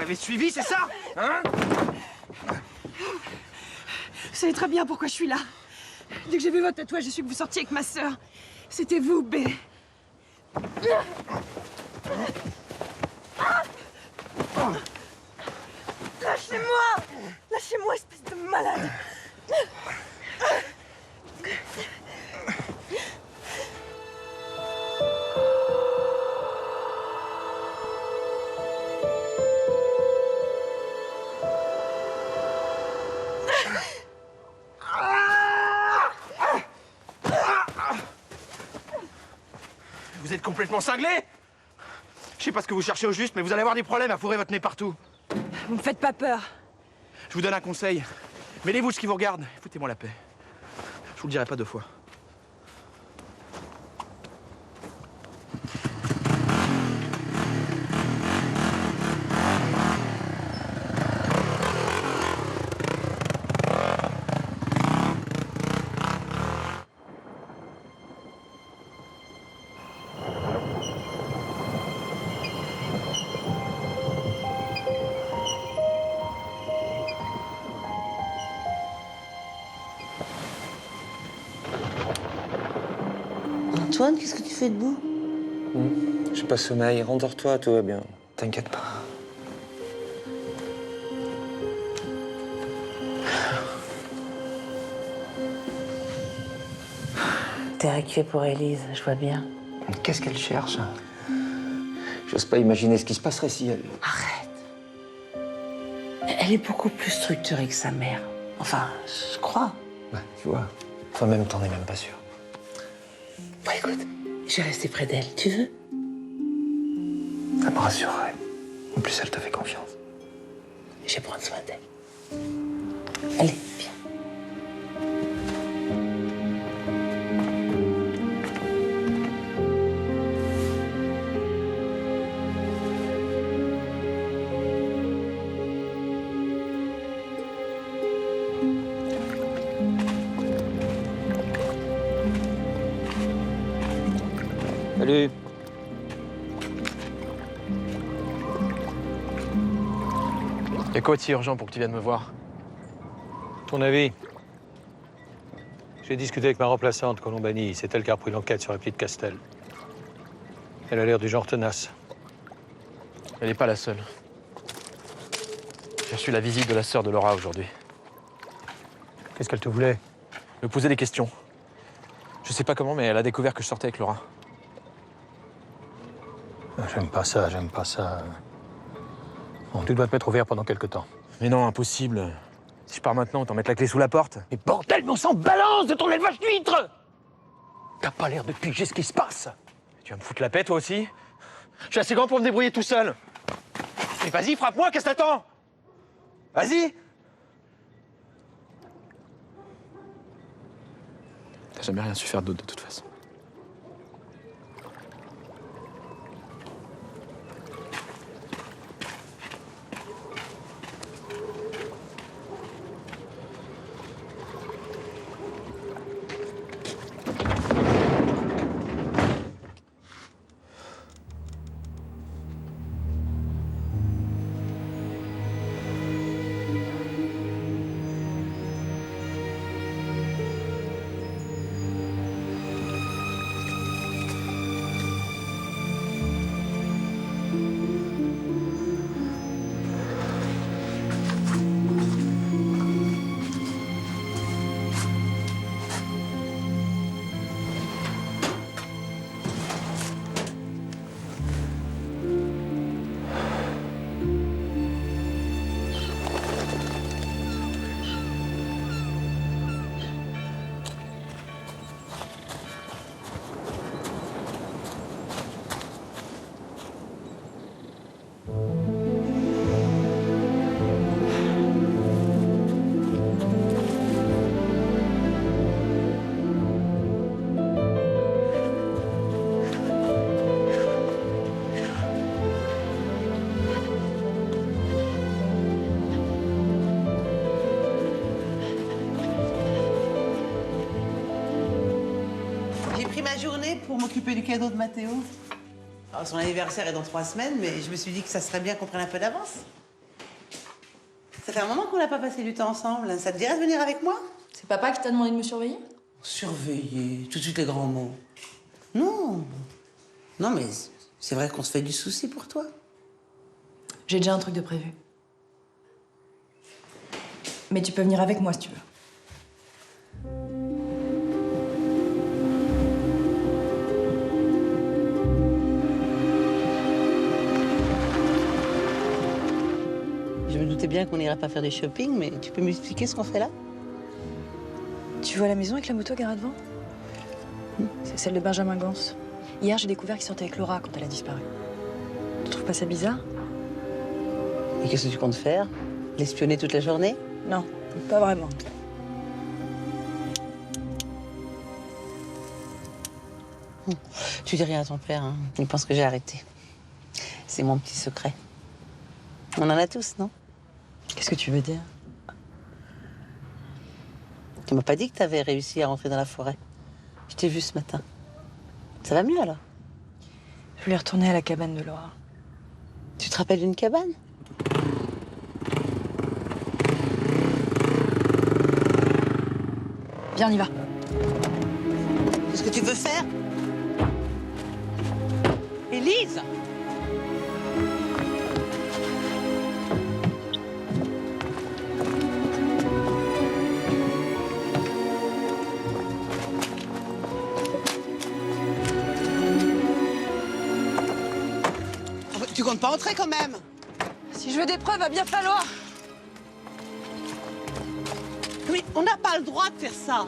m'avez suivi, c'est ça? Hein? Vous savez très bien pourquoi je suis là. Dès que j'ai vu votre tatouage, j'ai su que vous sortiez avec ma sœur. C'était vous, B. Lâchez-moi! Lâchez-moi, espèce de malade! Vous êtes complètement cinglé? Je sais pas ce que vous cherchez au juste, mais vous allez avoir des problèmes à fourrer votre nez partout. Vous me faites pas peur. Je vous donne un conseil. Mêlez-vous de ce qui vous regarde. Foutez-moi la paix. Je vous le dirai pas 2 fois. Antoine, qu'est-ce que tu fais debout? J'ai pas sommeil. Rendors-toi, tout va bien. T'inquiète pas. T'es inquiet pour Élise, je vois bien. Qu'est-ce qu'elle cherche? J'ose pas imaginer ce qui se passerait si elle... Arrête. Elle est beaucoup plus structurée que sa mère. Enfin, je crois. Ouais, tu vois. Toi-même, t'en es même pas sûr. Bon, écoute, j'ai resté près d'elle. Tu veux? Ça me rassurerait. En plus, elle te fait confiance. Je vais prendre soin d'elle. Allez, viens. Salut. Y'a quoi de si urgent pour que tu viennes me voir? Ton avis? J'ai discuté avec ma remplaçante, Colombani. C'est elle qui a repris l'enquête sur la petite Castel. Elle a l'air du genre tenace. Elle n'est pas la seule. J'ai reçu la visite de la sœur de Laura aujourd'hui. Qu'est-ce qu'elle te voulait? Me poser des questions. Je sais pas comment, mais elle a découvert que je sortais avec Laura. J'aime pas ça, j'aime pas ça. Bon, tu dois te mettre au vert pendant quelque temps. Mais non, impossible. Si je pars maintenant, autant mettre la clé sous la porte. Mais bordel, mais on s'en balance de ton élevage d'huîtres! T'as pas l'air de piger ce qui se passe. Tu vas me foutre la paix, toi aussi? Je suis assez grand pour me débrouiller tout seul. Mais vas-y, frappe-moi, qu'est-ce que t'attends? Vas-y! T'as jamais rien su faire d'autre, de toute façon. Ma journée pour m'occuper du cadeau de Mathéo. Alors, son anniversaire est dans 3 semaines, mais je me suis dit que ça serait bien qu'on prenne un peu d'avance. fait un moment qu'on n'a pas passé du temps ensemble. Ça te dirait de venir avec moi? C'est papa qui t'a demandé de me surveiller? Surveiller, tout de suite les grands mots. Non. Non, mais c'est vrai qu'on se fait du souci pour toi. J'ai déjà un truc de prévu. Mais tu peux venir avec moi si tu veux. Je me doutais bien qu'on n'irait pas faire du shopping, mais tu peux m'expliquer ce qu'on fait là? Tu vois la maison avec la moto garée devant? C'est celle de Benjamin Gans. Hier, j'ai découvert qu'il sortait avec Laura quand elle a disparu. Tu trouves pas ça bizarre? Et qu'est-ce que tu comptes faire? L'espionner toute la journée? Non, pas vraiment. Tu dis rien à ton père, hein. Il pense que j'ai arrêté. C'est mon petit secret. On en a tous, non? Qu'est-ce que tu veux dire? Tu m'as pas dit que t'avais réussi à rentrer dans la forêt. Je t'ai vu ce matin. Ça va mieux, alors? Je voulais retourner à la cabane de Laura. Tu te rappelles d'une cabane? Viens, on y va. Qu'est-ce que tu veux faire? Élise! Tu comptes pas entrer quand même? Si je veux des preuves, va bien falloir. Oui, on n'a pas le droit de faire ça.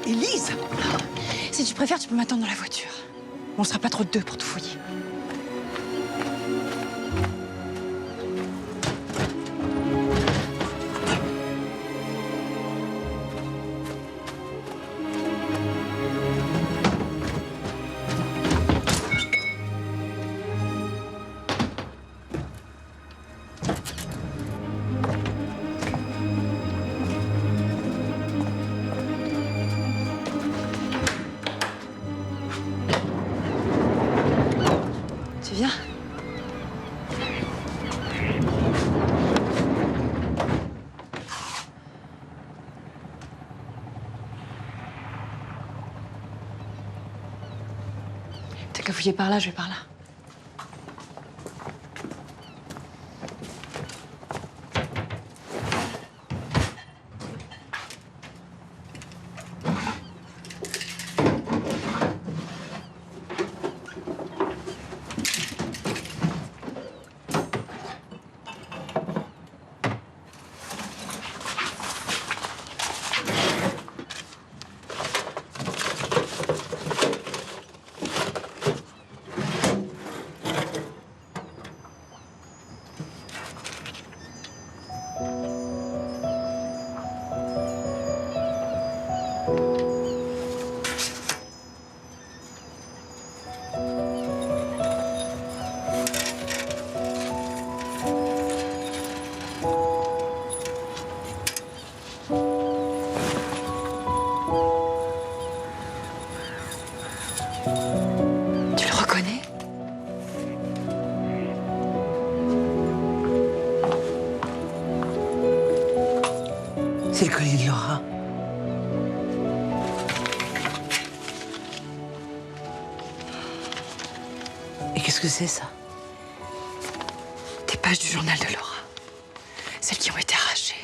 Élise! Si tu préfères, tu peux m'attendre dans la voiture. On sera pas trop de deux pour tout fouiller. Tu viens? T'as qu'à fouiller par là, je vais par là. Tu le reconnais? C'est le collier de Laura. Et qu'est-ce que c'est, ça? Des pages du journal de Laura. Celles qui ont été arrachées.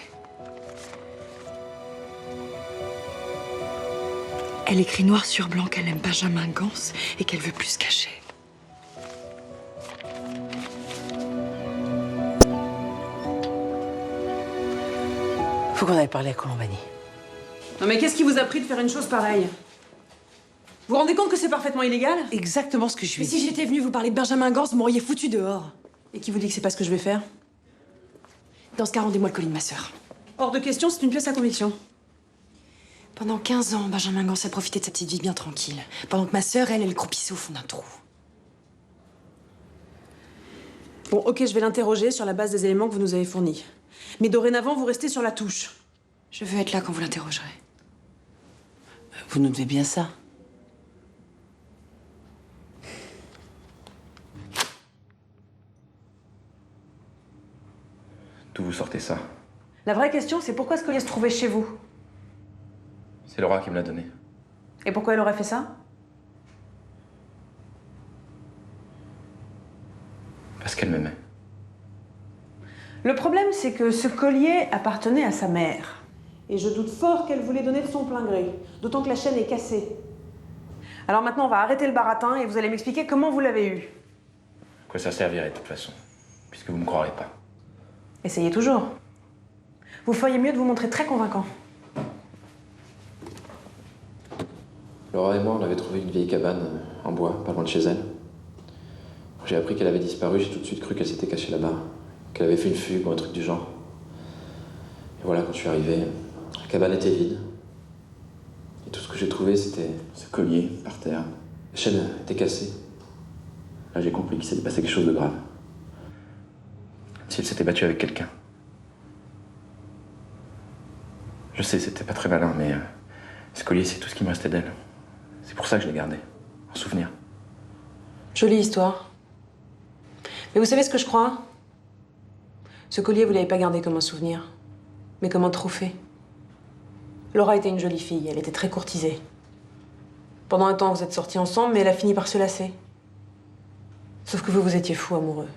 Elle écrit noir sur blanc qu'elle aime Benjamin Gans et qu'elle veut plus se cacher. Faut qu'on aille parler à Colombani. Non mais qu'est-ce qui vous a pris de faire une chose pareille? Vous vous rendez compte que c'est parfaitement illégal? Exactement ce que je lui Mais ai si dit. j'étais venue vous parler de Benjamin Gans, vous m'auriez foutu dehors. Et qui vous dit que c'est pas ce que je vais faire? Dans ce cas, rendez-moi le colis de ma sœur. Hors de question, c'est une pièce à conviction. Pendant 15 ans, Benjamin Gans a profité de sa petite vie bien tranquille. Pendant que ma sœur, elle croupissait au fond d'un trou. Bon, ok, je vais l'interroger sur la base des éléments que vous nous avez fournis. Mais dorénavant, vous restez sur la touche. Je veux être là quand vous l'interrogerez. Vous nous devez bien ça. D'où vous sortez ça? La vraie question, c'est pourquoi ce collier se trouvait chez vous? C'est Laura qui me l'a donné. Et pourquoi elle aurait fait ça? Parce qu'elle m'aimait. Le problème, c'est que ce collier appartenait à sa mère. Et je doute fort qu'elle voulait donner de son plein gré. D'autant que la chaîne est cassée. Alors maintenant, on va arrêter le baratin et vous allez m'expliquer comment vous l'avez eu. À quoi ça servirait de toute façon? Puisque vous me croirez pas. Essayez toujours. Vous feriez mieux de vous montrer très convaincant. Laura et moi, on avait trouvé une vieille cabane en bois, pas loin de chez elle. Quand j'ai appris qu'elle avait disparu, j'ai tout de suite cru qu'elle s'était cachée là-bas. Qu'elle avait fait une fugue ou un truc du genre. Et voilà, quand je suis arrivé, la cabane était vide. Et tout ce que j'ai trouvé, c'était ce collier par terre. La chaîne était cassée. Là, j'ai compris qu'il s'était passé quelque chose de grave. Si elle s'était battue avec quelqu'un. Je sais, c'était pas très malin, mais ce collier, c'est tout ce qui me restait d'elle. C'est pour ça que je l'ai gardé, en souvenir. Jolie histoire. Mais vous savez ce que je crois? Ce collier, vous l'avez pas gardé comme un souvenir, mais comme un trophée. Laura était une jolie fille, elle était très courtisée. Pendant un temps, vous êtes sortis ensemble, mais elle a fini par se lasser. Sauf que vous, vous étiez fou amoureux.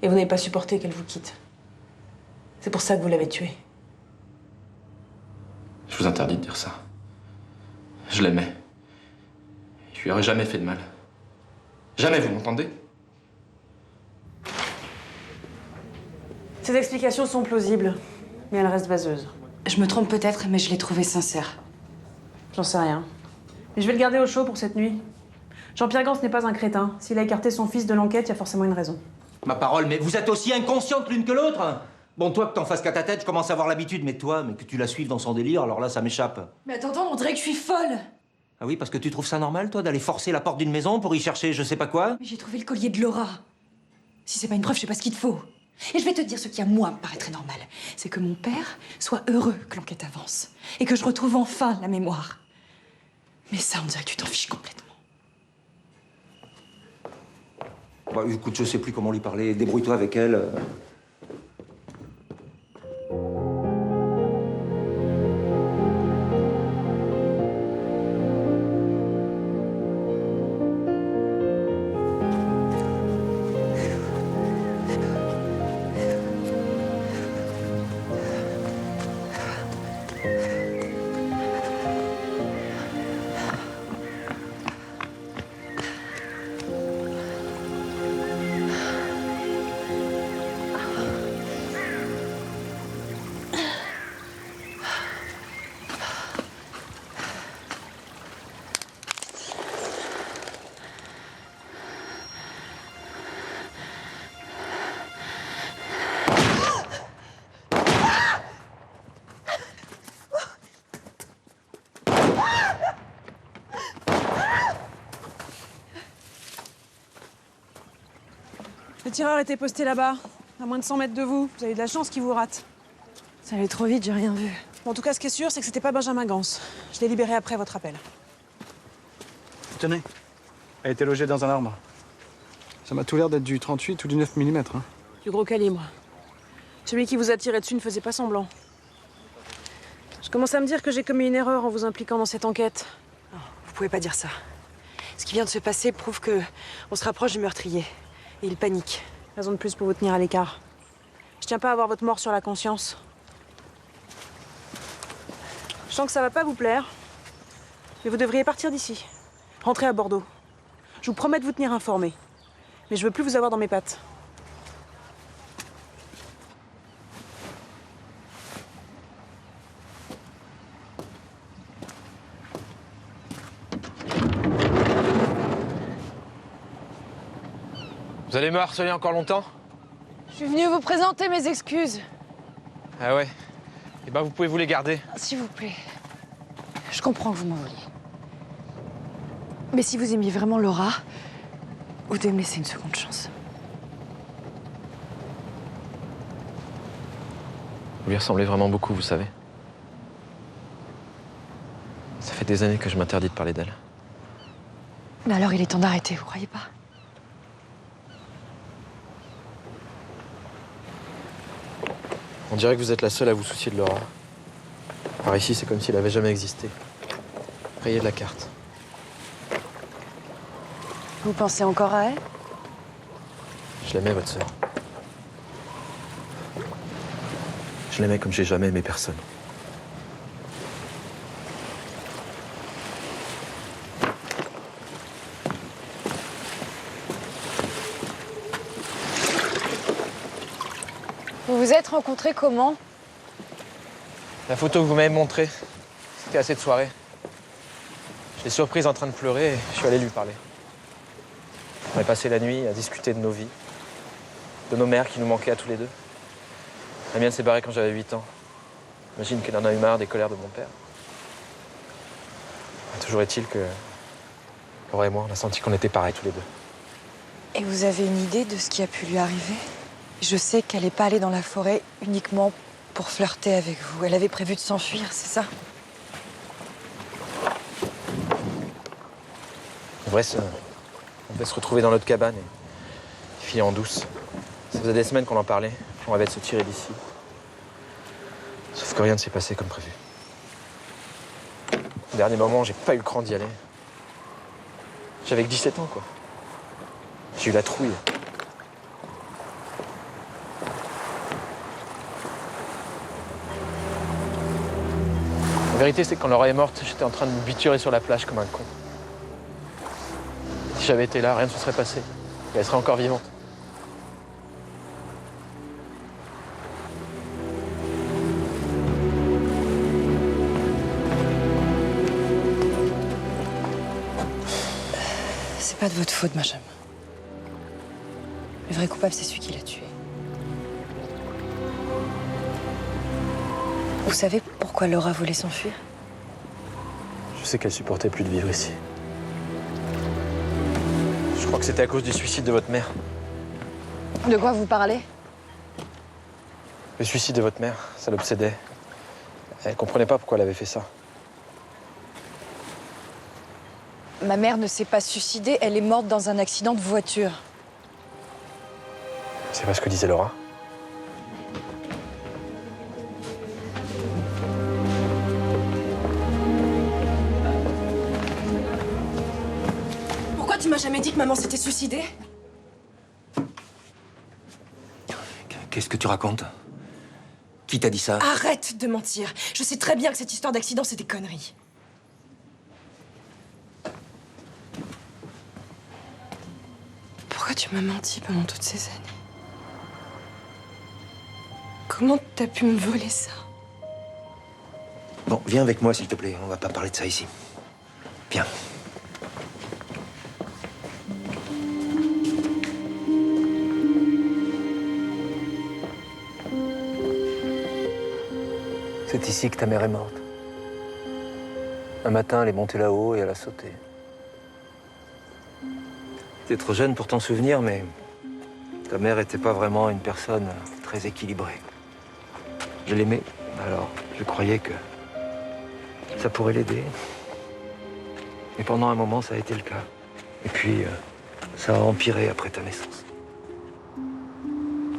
Et vous n'avez pas supporté qu'elle vous quitte. C'est pour ça que vous l'avez tuée. Je vous interdis de dire ça. Je l'aimais. Je lui aurais jamais fait de mal. Jamais, vous m'entendez? Ces explications sont plausibles, mais elles restent vaseuses. Je me trompe peut-être, mais je l'ai trouvé sincère. J'en sais rien. Mais je vais le garder au chaud pour cette nuit. Jean-Pierre Gans n'est pas un crétin. S'il a écarté son fils de l'enquête, il y a forcément une raison. Ma parole, mais vous êtes aussi inconscientes l'une que l'autre. Bon, toi, que t'en fasses qu'à ta tête, je commence à avoir l'habitude, mais toi, mais que tu la suives dans son délire, alors là, ça m'échappe. Mais attends, on dirait que je suis folle. Ah oui, parce que tu trouves ça normal, toi, d'aller forcer la porte d'une maison pour y chercher je sais pas quoi? Mais j'ai trouvé le collier de Laura. Si c'est pas une preuve, je sais pas ce qu'il te faut. Et je vais te dire ce qui, à moi, me paraîtrait normal. C'est que mon père soit heureux que l'enquête avance. Et que je retrouve enfin la mémoire. Mais ça, on dirait que tu t'en fiches complètement. Bah, écoute, je sais plus comment lui parler. Débrouille-toi avec elle. Le tireur était posté là-bas, à moins de 100 mètres de vous. Vous avez de la chance qu'il vous rate. Ça allait trop vite, j'ai rien vu. Bon, en tout cas, ce qui est sûr, c'est que c'était pas Benjamin Gans. Je l'ai libéré après votre appel. Tenez, elle était logée dans un arbre. Ça m'a tout l'air d'être du 38 ou du 9 mm. Hein. Du gros calibre. Celui qui vous a tiré dessus ne faisait pas semblant. Je commence à me dire que j'ai commis une erreur en vous impliquant dans cette enquête. Non, vous pouvez pas dire ça. Ce qui vient de se passer prouve que on se rapproche du meurtrier. Et il panique. Raison de plus pour vous tenir à l'écart. Je tiens pas à avoir votre mort sur la conscience. Je sens que ça va pas vous plaire. Mais vous devriez partir d'ici. Rentrer à Bordeaux. Je vous promets de vous tenir informé. Mais je veux plus vous avoir dans mes pattes. Vous allez me harceler encore longtemps? Je suis venue vous présenter mes excuses. Ah ouais? Eh ben vous pouvez vous les garder. S'il vous plaît. Je comprends que vous m'en vouliez. Mais si vous aimiez vraiment Laura, vous devez me laisser une seconde chance. Vous lui ressemblez vraiment beaucoup, vous savez. Ça fait des années que je m'interdis de parler d'elle. Mais alors il est temps d'arrêter, vous croyez pas? On dirait que vous êtes la seule à vous soucier de Laura. Par ici, c'est comme si elle avait jamais existé. Rayée de la carte. Vous pensez encore à elle? Je l'aimais, votre sœur. Je l'aimais comme j'ai jamais aimé personne. Vous vous êtes rencontrés comment? La photo que vous m'avez montrée, c'était à cette soirée. Je l'ai surprise en train de pleurer et je suis allé lui parler. On a passé la nuit à discuter de nos vies, de nos mères qui nous manquaient à tous les deux. La mienne s'est barrée quand j'avais 8 ans. J'imagine qu'elle en a eu marre des colères de mon père. Toujours est-il que Laura et moi, on a senti qu'on était pareils tous les deux. Et vous avez une idée de ce qui a pu lui arriver? Je sais qu'elle n'est pas allée dans la forêt uniquement pour flirter avec vous. Elle avait prévu de s'enfuir, c'est ça? On devait se retrouver dans notre cabane et filer en douce. Ça faisait des semaines qu'on en parlait. On rêvait de se tirer d'ici. Sauf que rien ne s'est passé comme prévu. Au dernier moment, j'ai pas eu le cran d'y aller. J'avais que 17 ans, quoi. J'ai eu la trouille. La vérité, c'est que quand Laura est morte, j'étais en train de me biturer sur la plage comme un con. Si j'avais été là, rien ne se serait passé. Et elle serait encore vivante. C'est pas de votre faute, Benjamin. Le vrai coupable, c'est celui qui l'a tué. Vous savez pourquoi Laura voulait s'enfuir? Je sais qu'elle supportait plus de vivre ici. Je crois que c'était à cause du suicide de votre mère. De quoi vous parlez? Le suicide de votre mère, ça l'obsédait. Elle comprenait pas pourquoi elle avait fait ça. Ma mère ne s'est pas suicidée, elle est morte dans un accident de voiture. C'est pas ce que disait Laura. Pourquoi tu m'as jamais dit que maman s'était suicidée? Qu'est-ce que tu racontes? Qui t'a dit ça? Arrête de mentir. Je sais très bien que cette histoire d'accident, c'est des conneries. Pourquoi tu m'as menti pendant toutes ces années? Comment t'as pu me voler ça? Bon, viens avec moi, s'il te plaît. On va pas parler de ça ici. Viens. C'est ici que ta mère est morte. Un matin, elle est montée là-haut et elle a sauté. T'es trop jeune pour t'en souvenir, mais ta mère était pas vraiment une personne très équilibrée. Je l'aimais, alors je croyais que ça pourrait l'aider. Et pendant un moment, ça a été le cas. Et puis, ça a empiré après ta naissance.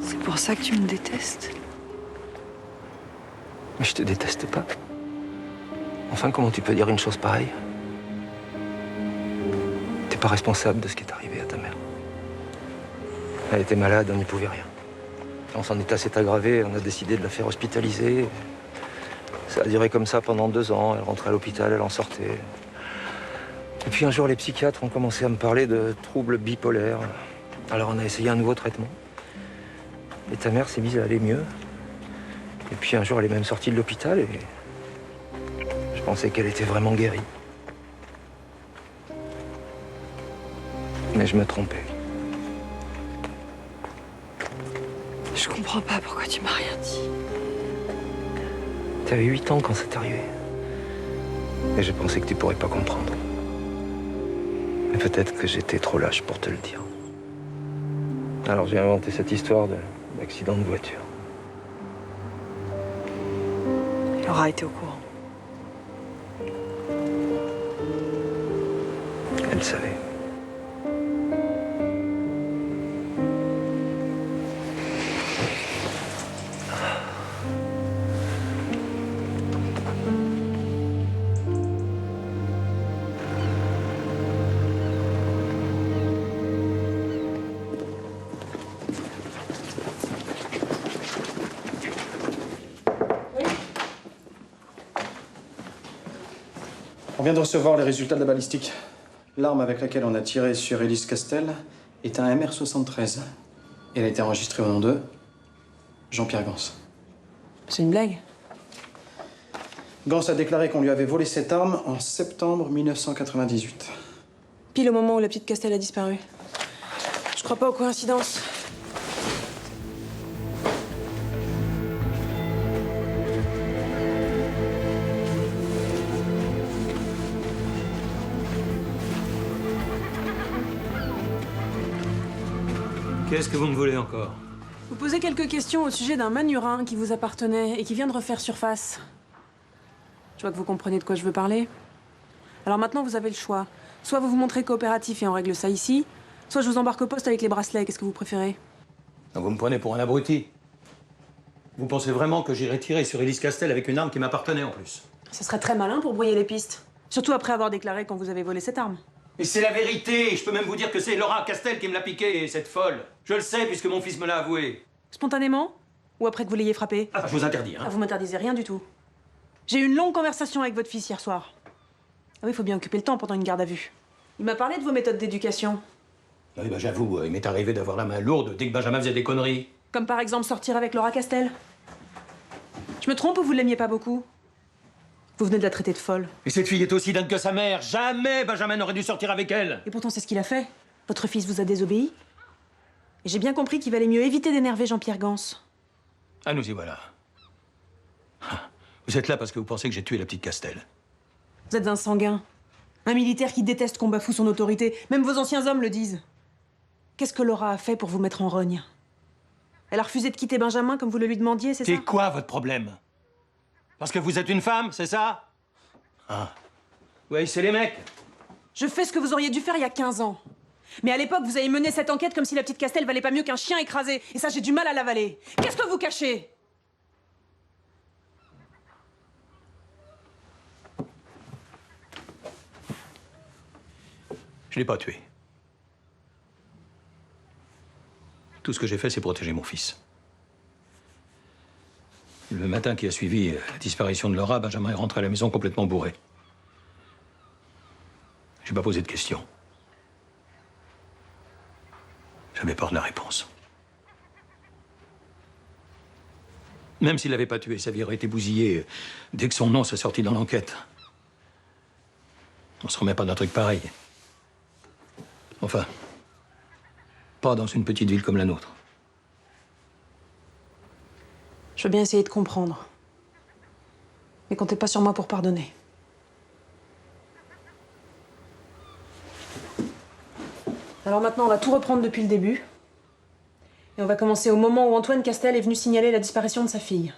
C'est pour ça que tu me détestes? Mais je te déteste pas. Enfin, comment tu peux dire une chose pareille? T'es pas responsable de ce qui est arrivé à ta mère. Elle était malade, on n'y pouvait rien. Quand son état s'est aggravé, on a décidé de la faire hospitaliser. Ça a duré comme ça pendant 2 ans. Elle rentrait à l'hôpital, elle en sortait. Et puis un jour, les psychiatres ont commencé à me parler de troubles bipolaires. Alors on a essayé un nouveau traitement. Et ta mère s'est mise à aller mieux. Et puis un jour, elle est même sortie de l'hôpital et je pensais qu'elle était vraiment guérie. Mais je me trompais. Je comprends pas pourquoi tu m'as rien dit. T'avais 8 ans quand c'est arrivé. Et je pensais que tu pourrais pas comprendre. Mais peut-être que j'étais trop lâche pour te le dire. Alors j'ai inventé cette histoire d'accident de voiture. Laura était au courant. Elle savait. vient de recevoir les résultats de la balistique. L'arme avec laquelle on a tiré sur Élise Castel est un MR73. Elle a été enregistrée au nom de Jean-Pierre Gans. C'est une blague? Gans a déclaré qu'on lui avait volé cette arme en septembre 1998. Pile au moment où la petite Castel a disparu. Je crois pas aux coïncidences. Qu'est-ce que vous me voulez encore? Vous posez quelques questions au sujet d'un manurin qui vous appartenait et qui vient de refaire surface. Je vois que vous comprenez de quoi je veux parler. Alors maintenant, vous avez le choix. Soit vous vous montrez coopératif et on règle ça ici, soit je vous embarque au poste avec les bracelets. Qu'est-ce que vous préférez? Donc vous me prenez pour un abruti. Vous pensez vraiment que j'irai tirer sur Élise Castel avec une arme qui m'appartenait en plus? Ce serait très malin pour brouiller les pistes. Surtout après avoir déclaré quand vous avez volé cette arme. Et c'est la vérité. Je peux même vous dire que c'est Laura Castel qui me l'a piqué, cette folle. Je le sais puisque mon fils me l'a avoué. Spontanément? Ou après que vous l'ayez frappé? Ah, je vous interdis, hein. Ah, vous m'interdisez rien du tout. J'ai eu une longue conversation avec votre fils hier soir. Ah oui, il faut bien occuper le temps pendant une garde à vue. Il m'a parlé de vos méthodes d'éducation. Oui, bah j'avoue, il m'est arrivé d'avoir la main lourde dès que Benjamin faisait des conneries. Comme par exemple sortir avec Laura Castel. Je me trompe ou vous l'aimiez pas beaucoup? Vous venez de la traiter de folle. Et cette fille est aussi dingue que sa mère. Jamais Benjamin n'aurait dû sortir avec elle. Et pourtant, c'est ce qu'il a fait. Votre fils vous a désobéi. Et j'ai bien compris qu'il valait mieux éviter d'énerver Jean-Pierre Gans. Ah, nous y voilà. Vous êtes là parce que vous pensez que j'ai tué la petite Castel. Vous êtes un sanguin. Un militaire qui déteste qu'on bafoue son autorité. Même vos anciens hommes le disent. Qu'est-ce que Laura a fait pour vous mettre en rogne? Elle a refusé de quitter Benjamin comme vous le lui demandiez, c'est ça? C'est quoi votre problème? Parce que vous êtes une femme, c'est ça? Ah. Oui, c'est les mecs. Je fais ce que vous auriez dû faire il y a 15 ans. Mais à l'époque, vous avez mené cette enquête comme si la petite Castel valait pas mieux qu'un chien écrasé. Et ça, j'ai du mal à l'avaler. Qu'est-ce que vous cachez? Je l'ai pas tué. Tout ce que j'ai fait, c'est protéger mon fils. Le matin qui a suivi la disparition de Laura, Benjamin est rentré à la maison complètement bourré. J'ai pas posé de questions. J'avais peur de la réponse. Même s'il l'avait pas tué, sa vie aurait été bousillée dès que son nom s'est sorti dans l'enquête. On se remet pas d'un truc pareil. Enfin, pas dans une petite ville comme la nôtre. Je veux bien essayer de comprendre. Mais comptez pas sur moi pour pardonner. Alors maintenant, on va tout reprendre depuis le début. Et on va commencer au moment où Antoine Castel est venu signaler la disparition de sa fille.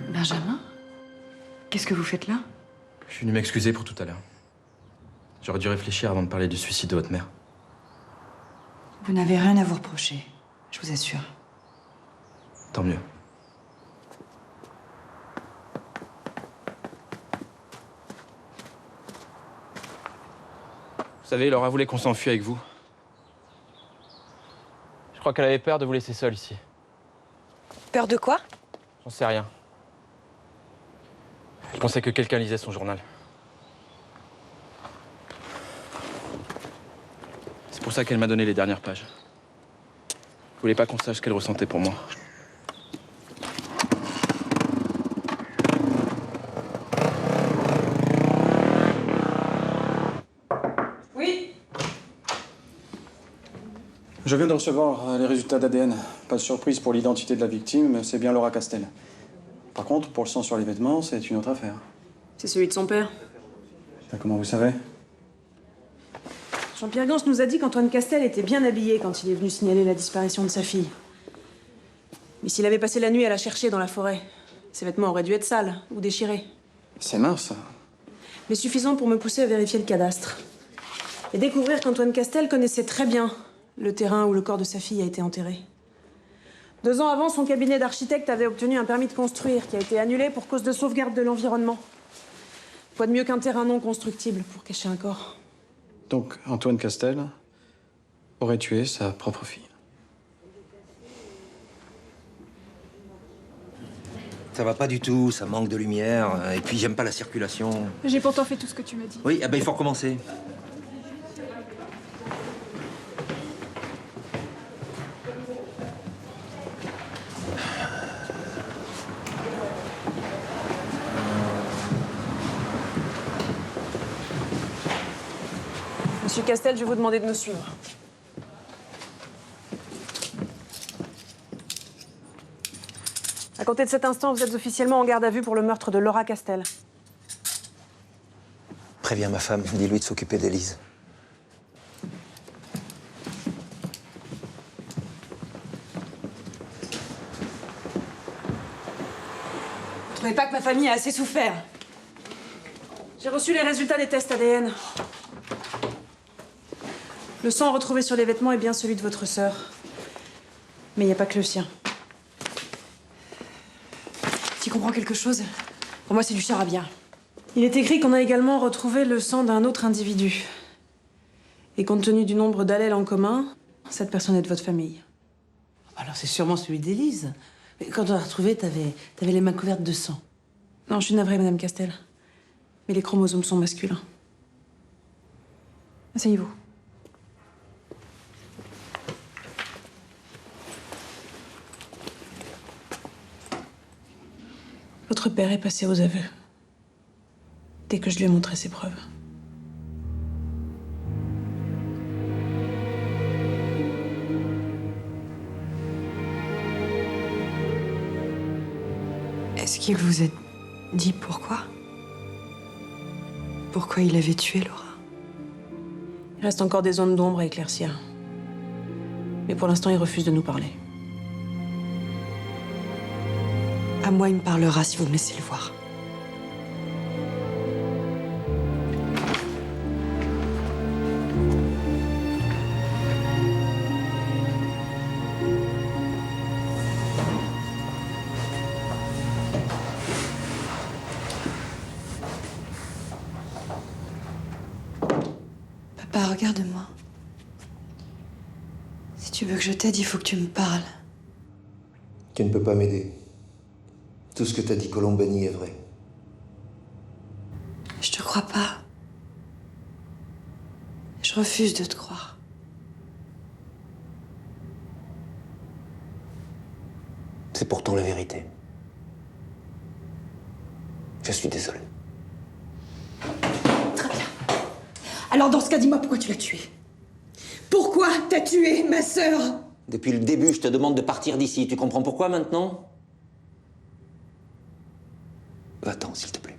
Benjamin? Qu'est-ce que vous faites là? Je suis venu m'excuser pour tout à l'heure. J'aurais dû réfléchir avant de parler du suicide de votre mère. Vous n'avez rien à vous reprocher, je vous assure. Tant mieux. Vous savez, Laura voulait qu'on s'enfuit avec vous. Je crois qu'elle avait peur de vous laisser seul ici. Peur de quoi? J'en sais rien. Je pensais que quelqu'un lisait son journal. C'est pour ça qu'elle m'a donné les dernières pages. Je voulais pas qu'on sache ce qu'elle ressentait pour moi. Oui? Je viens de recevoir les résultats d'ADN. Pas de surprise pour l'identité de la victime, c'est bien Laura Castel. Par contre, pour le sang sur les vêtements, c'est une autre affaire. C'est celui de son père. Comment vous savez? Jean-Pierre Gans nous a dit qu'Antoine Castel était bien habillé quand il est venu signaler la disparition de sa fille. Mais s'il avait passé la nuit à la chercher dans la forêt, ses vêtements auraient dû être sales ou déchirés. C'est mince. Mais suffisant pour me pousser à vérifier le cadastre. Et découvrir qu'Antoine Castel connaissait très bien le terrain où le corps de sa fille a été enterré. 2 ans avant, son cabinet d'architecte avait obtenu un permis de construire qui a été annulé pour cause de sauvegarde de l'environnement. Quoi de mieux qu'un terrain non constructible pour cacher un corps? Donc, Antoine Castel aurait tué sa propre fille. Ça va pas du tout, ça manque de lumière, et puis j'aime pas la circulation. J'ai pourtant fait tout ce que tu m'as dit. Oui, ah ben il faut recommencer. Monsieur Castel, je vais vous demander de me suivre. À compter de cet instant, vous êtes officiellement en garde à vue pour le meurtre de Laura Castel. Préviens ma femme, dis-lui de s'occuper d'Élise. Vous trouvez pas que ma famille a assez souffert? J'ai reçu les résultats des tests ADN. Le sang retrouvé sur les vêtements est bien celui de votre sœur. Mais il n'y a pas que le sien. Tu comprends quelque chose? Pour moi, c'est du charabia. Il est écrit qu'on a également retrouvé le sang d'un autre individu. Et compte tenu du nombre d'allèles en commun, cette personne est de votre famille. Alors c'est sûrement celui d'Élise. Mais quand on l'a retrouvé, t'avais les mains couvertes de sang. Non, je suis navrée, Madame Castel. Mais les chromosomes sont masculins. Asseyez-vous. Votre père est passé aux aveux. Dès que je lui ai montré ses preuves. Est-ce qu'il vous a dit pourquoi? Pourquoi il avait tué Laura? Il reste encore des zones d'ombre à éclaircir. Mais pour l'instant, il refuse de nous parler. À moi, il me parlera si vous me laissez le voir. Papa, regarde-moi. Si tu veux que je t'aide, il faut que tu me parles. Tu ne peux pas m'aider. Tout ce que t'as dit Colombani est vrai. Je te crois pas. Je refuse de te croire. C'est pourtant la vérité. Je suis désolé. Très bien. Alors dans ce cas, dis-moi pourquoi tu l'as tué. Pourquoi t'as tué ma sœur? Depuis le début, je te demande de partir d'ici. Tu comprends pourquoi maintenant? Va-t'en, s'il te plaît.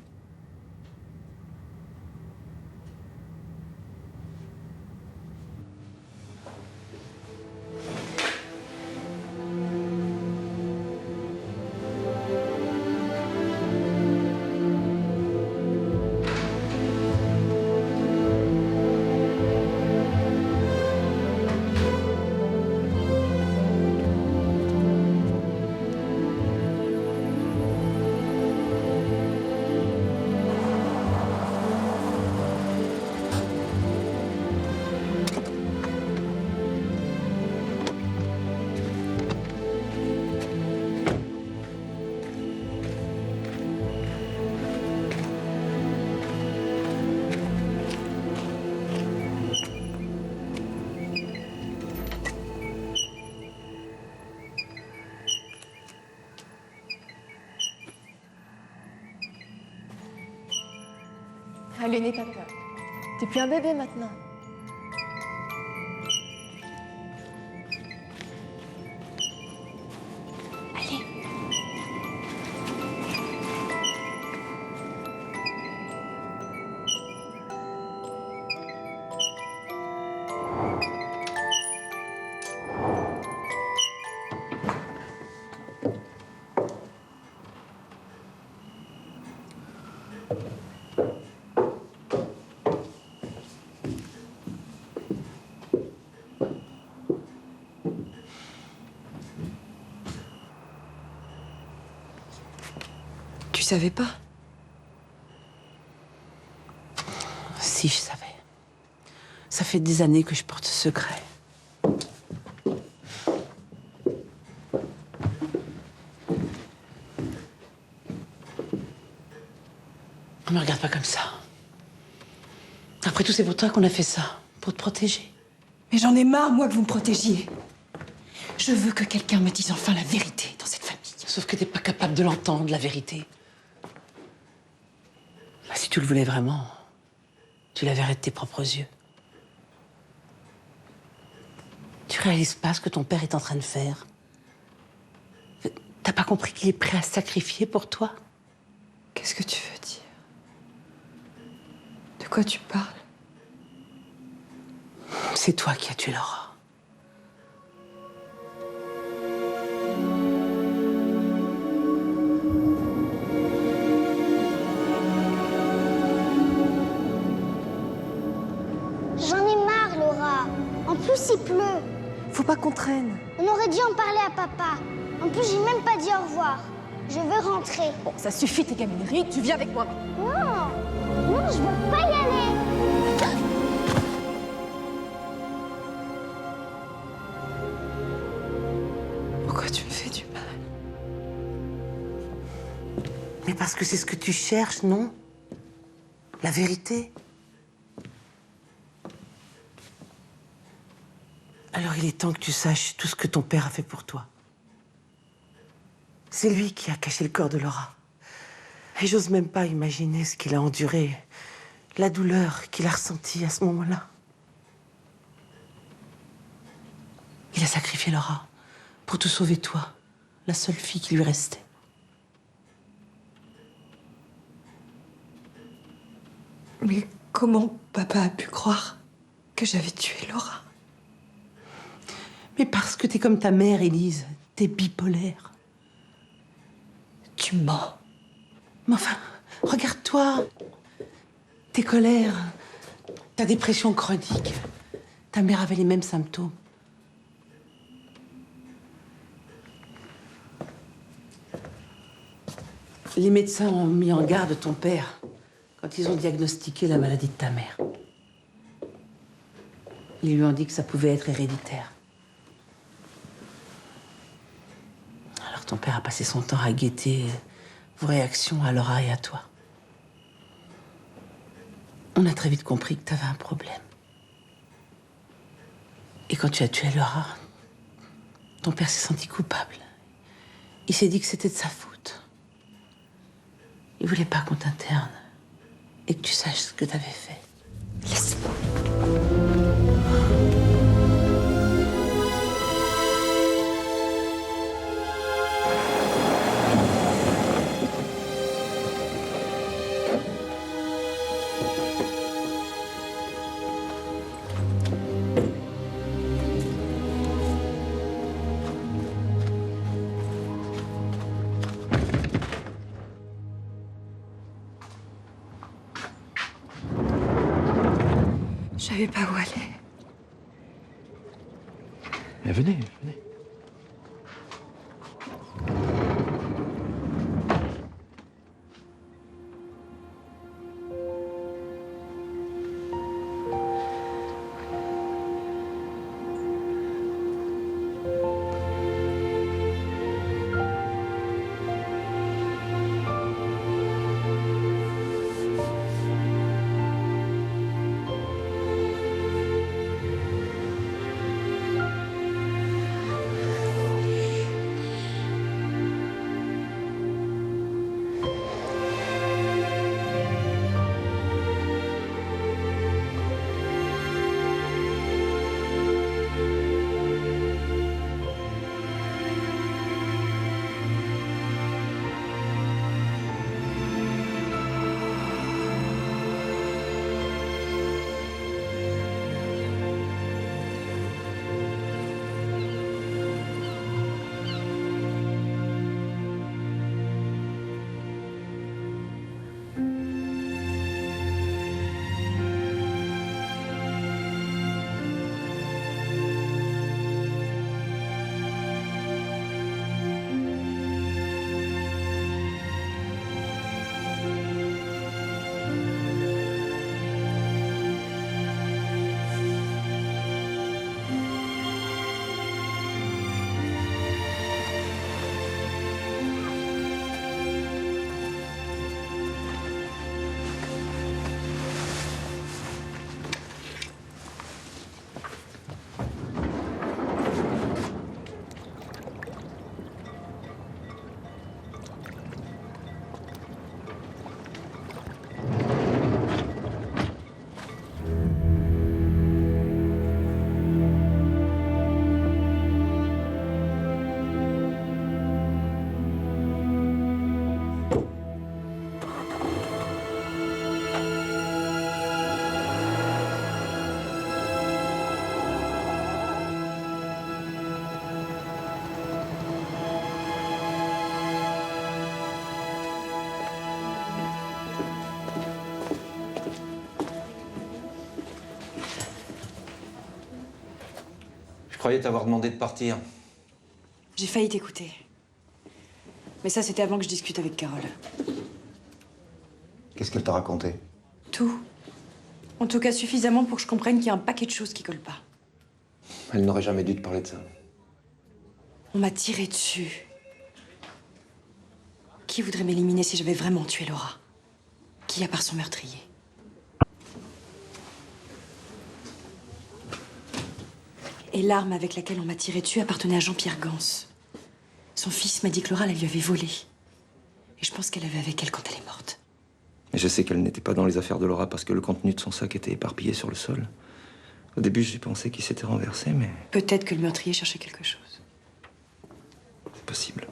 Allez, n'aie pas peur. T'es plus un bébé maintenant. Allez. Tu savais pas? Si, je savais. Ça fait des années que je porte ce secret. Ne me regarde pas comme ça. Après tout, c'est pour toi qu'on a fait ça. Pour te protéger. Mais j'en ai marre, moi, que vous me protégiez. Je veux que quelqu'un me dise enfin la vérité dans cette famille. Sauf que t'es pas capable de l'entendre, la vérité. Bah, si tu le voulais vraiment, tu la verrais de tes propres yeux. Tu réalises pas ce que ton père est en train de faire. T'as pas compris qu'il est prêt à se sacrifier pour toi? Qu'est-ce que tu veux dire? De quoi tu parles? C'est toi qui as tué Laura. J'en ai marre, Laura. En plus, il pleut. Faut pas qu'on traîne. On aurait dû en parler à papa. En plus, j'ai même pas dit au revoir. Je veux rentrer. Bon, ça suffit tes gamineries, tu viens avec moi. Non, non, je veux pas y aller. Pourquoi tu me fais du mal? Mais parce que c'est ce que tu cherches, non? La vérité. Alors il est temps que tu saches tout ce que ton père a fait pour toi. C'est lui qui a caché le corps de Laura. Et j'ose même pas imaginer ce qu'il a enduré, la douleur qu'il a ressentie à ce moment-là. Il a sacrifié Laura pour te sauver toi, la seule fille qui lui restait. Mais comment papa a pu croire que j'avais tué Laura? Mais parce que t'es comme ta mère, Élise. T'es bipolaire. Tu mens. Mais enfin, regarde-toi. Tes colères, ta dépression chronique. Ta mère avait les mêmes symptômes. Les médecins ont mis en garde ton père quand ils ont diagnostiqué la maladie de ta mère. Ils lui ont dit que ça pouvait être héréditaire. Alors ton père a passé son temps à guetter vos réactions à Laura et à toi. On a très vite compris que tu avais un problème. Et quand tu as tué Laura, ton père s'est senti coupable. Il s'est dit que c'était de sa faute. Il voulait pas qu'on t'interne et que tu saches ce que tu avais fait. Laisse-moi. Je savais pas où aller. Mais venez, venez. croyais t'avoir demandé de partir. J'ai failli t'écouter. Mais ça, c'était avant que je discute avec Carole. Qu'est-ce qu'elle t'a raconté? Tout. En tout cas, suffisamment pour que je comprenne qu'il y a un paquet de choses qui collent pas. Elle n'aurait jamais dû te parler de ça. On m'a tiré dessus. Qui voudrait m'éliminer si j'avais vraiment tué Laura? Qui à part son meurtrier? Et l'arme avec laquelle on m'a tiré dessus appartenait à Jean-Pierre Gans. Son fils m'a dit que Laura la lui avait volée. Et je pense qu'elle avait avec elle quand elle est morte. Et je sais qu'elle n'était pas dans les affaires de Laura parce que le contenu de son sac était éparpillé sur le sol. Au début, j'ai pensé qu'il s'était renversé, mais... Peut-être que le meurtrier cherchait quelque chose. c'est possible.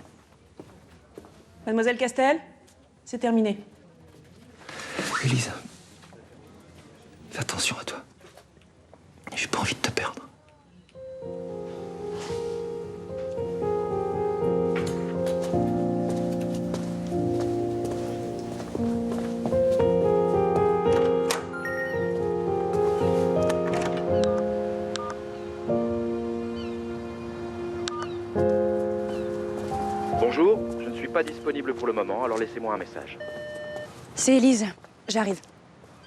Mademoiselle Castel, c'est terminé. Élise, fais attention à toi. J'ai pas envie de te perdre. Bonjour, je ne suis pas disponible pour le moment, alors laissez-moi un message. C'est Élise. J'arrive.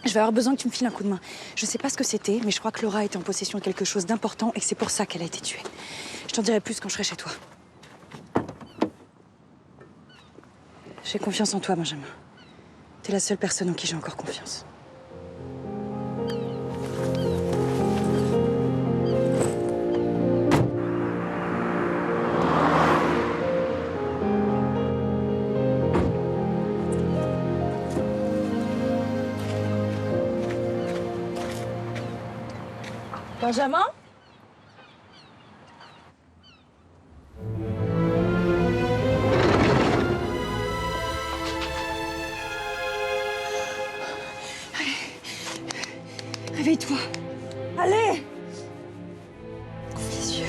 Je vais avoir besoin que tu me files un coup de main. Je sais pas ce que c'était, mais je crois que Laura était en possession de quelque chose d'important et que c'est pour ça qu'elle a été tuée. Je t'en dirai plus quand je serai chez toi. J'ai confiance en toi, Benjamin. T'es la seule personne en qui j'ai encore confiance. Benjamin? Réveille-toi. Allez! Ouvre les yeux.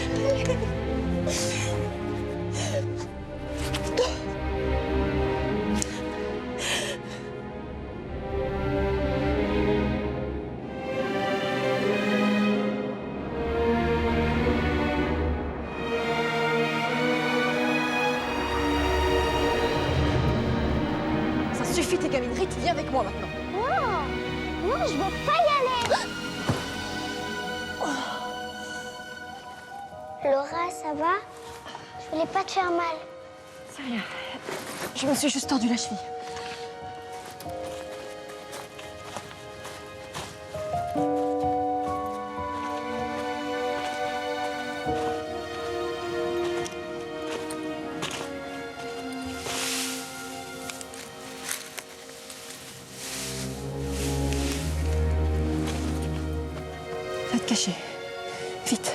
Ça suffit tes gamineries, tu viens avec moi maintenant. Non, non, je veux pas y aller. Laura, ça va? Je voulais pas te faire mal. C'est rien. Je me suis juste tordu la cheville. Va te cacher. Vite.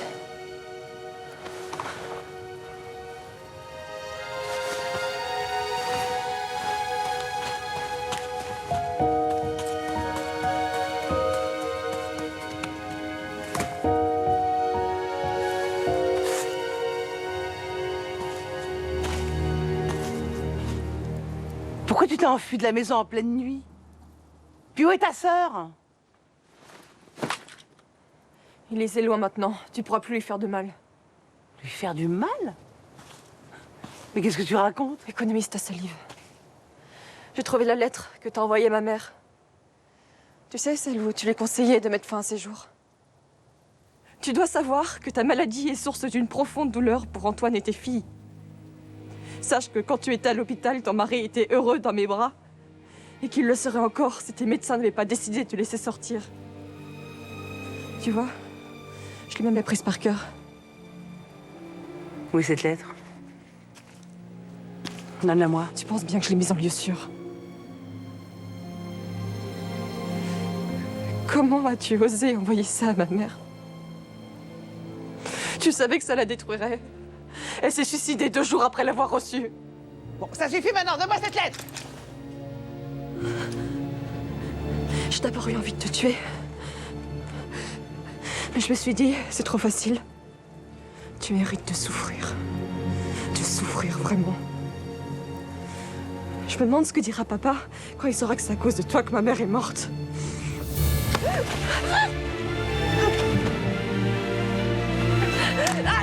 Pourquoi tu t'es enfui de la maison en pleine nuit? Puis où est ta sœur? Il est loin maintenant. Tu pourras plus lui faire de mal. Lui faire du mal? Mais qu'est-ce que tu racontes? Économise ta salive. J'ai trouvé la lettre que t'as envoyée à ma mère. Tu sais, celle où tu lui conseillais de mettre fin à ses jours. Tu dois savoir que ta maladie est source d'une profonde douleur pour Antoine et tes filles. Sache que quand tu étais à l'hôpital, ton mari était heureux dans mes bras. Et qu'il le serait encore si tes médecins n'avaient pas décidé de te laisser sortir. Tu vois, je l'ai même apprise par cœur. Où est cette lettre? Donne-la moi. Tu penses bien que je l'ai mise en lieu sûr. Comment as-tu osé envoyer ça à ma mère? Tu savais que ça la détruirait. Elle s'est suicidée 2 jours après l'avoir reçue. Bon, ça suffit maintenant, donne-moi cette lettre! J'ai d'abord eu envie de te tuer. Mais je me suis dit, c'est trop facile. Tu mérites de souffrir. De souffrir vraiment. Je me demande ce que dira papa quand il saura que c'est à cause de toi que ma mère est morte. Ah!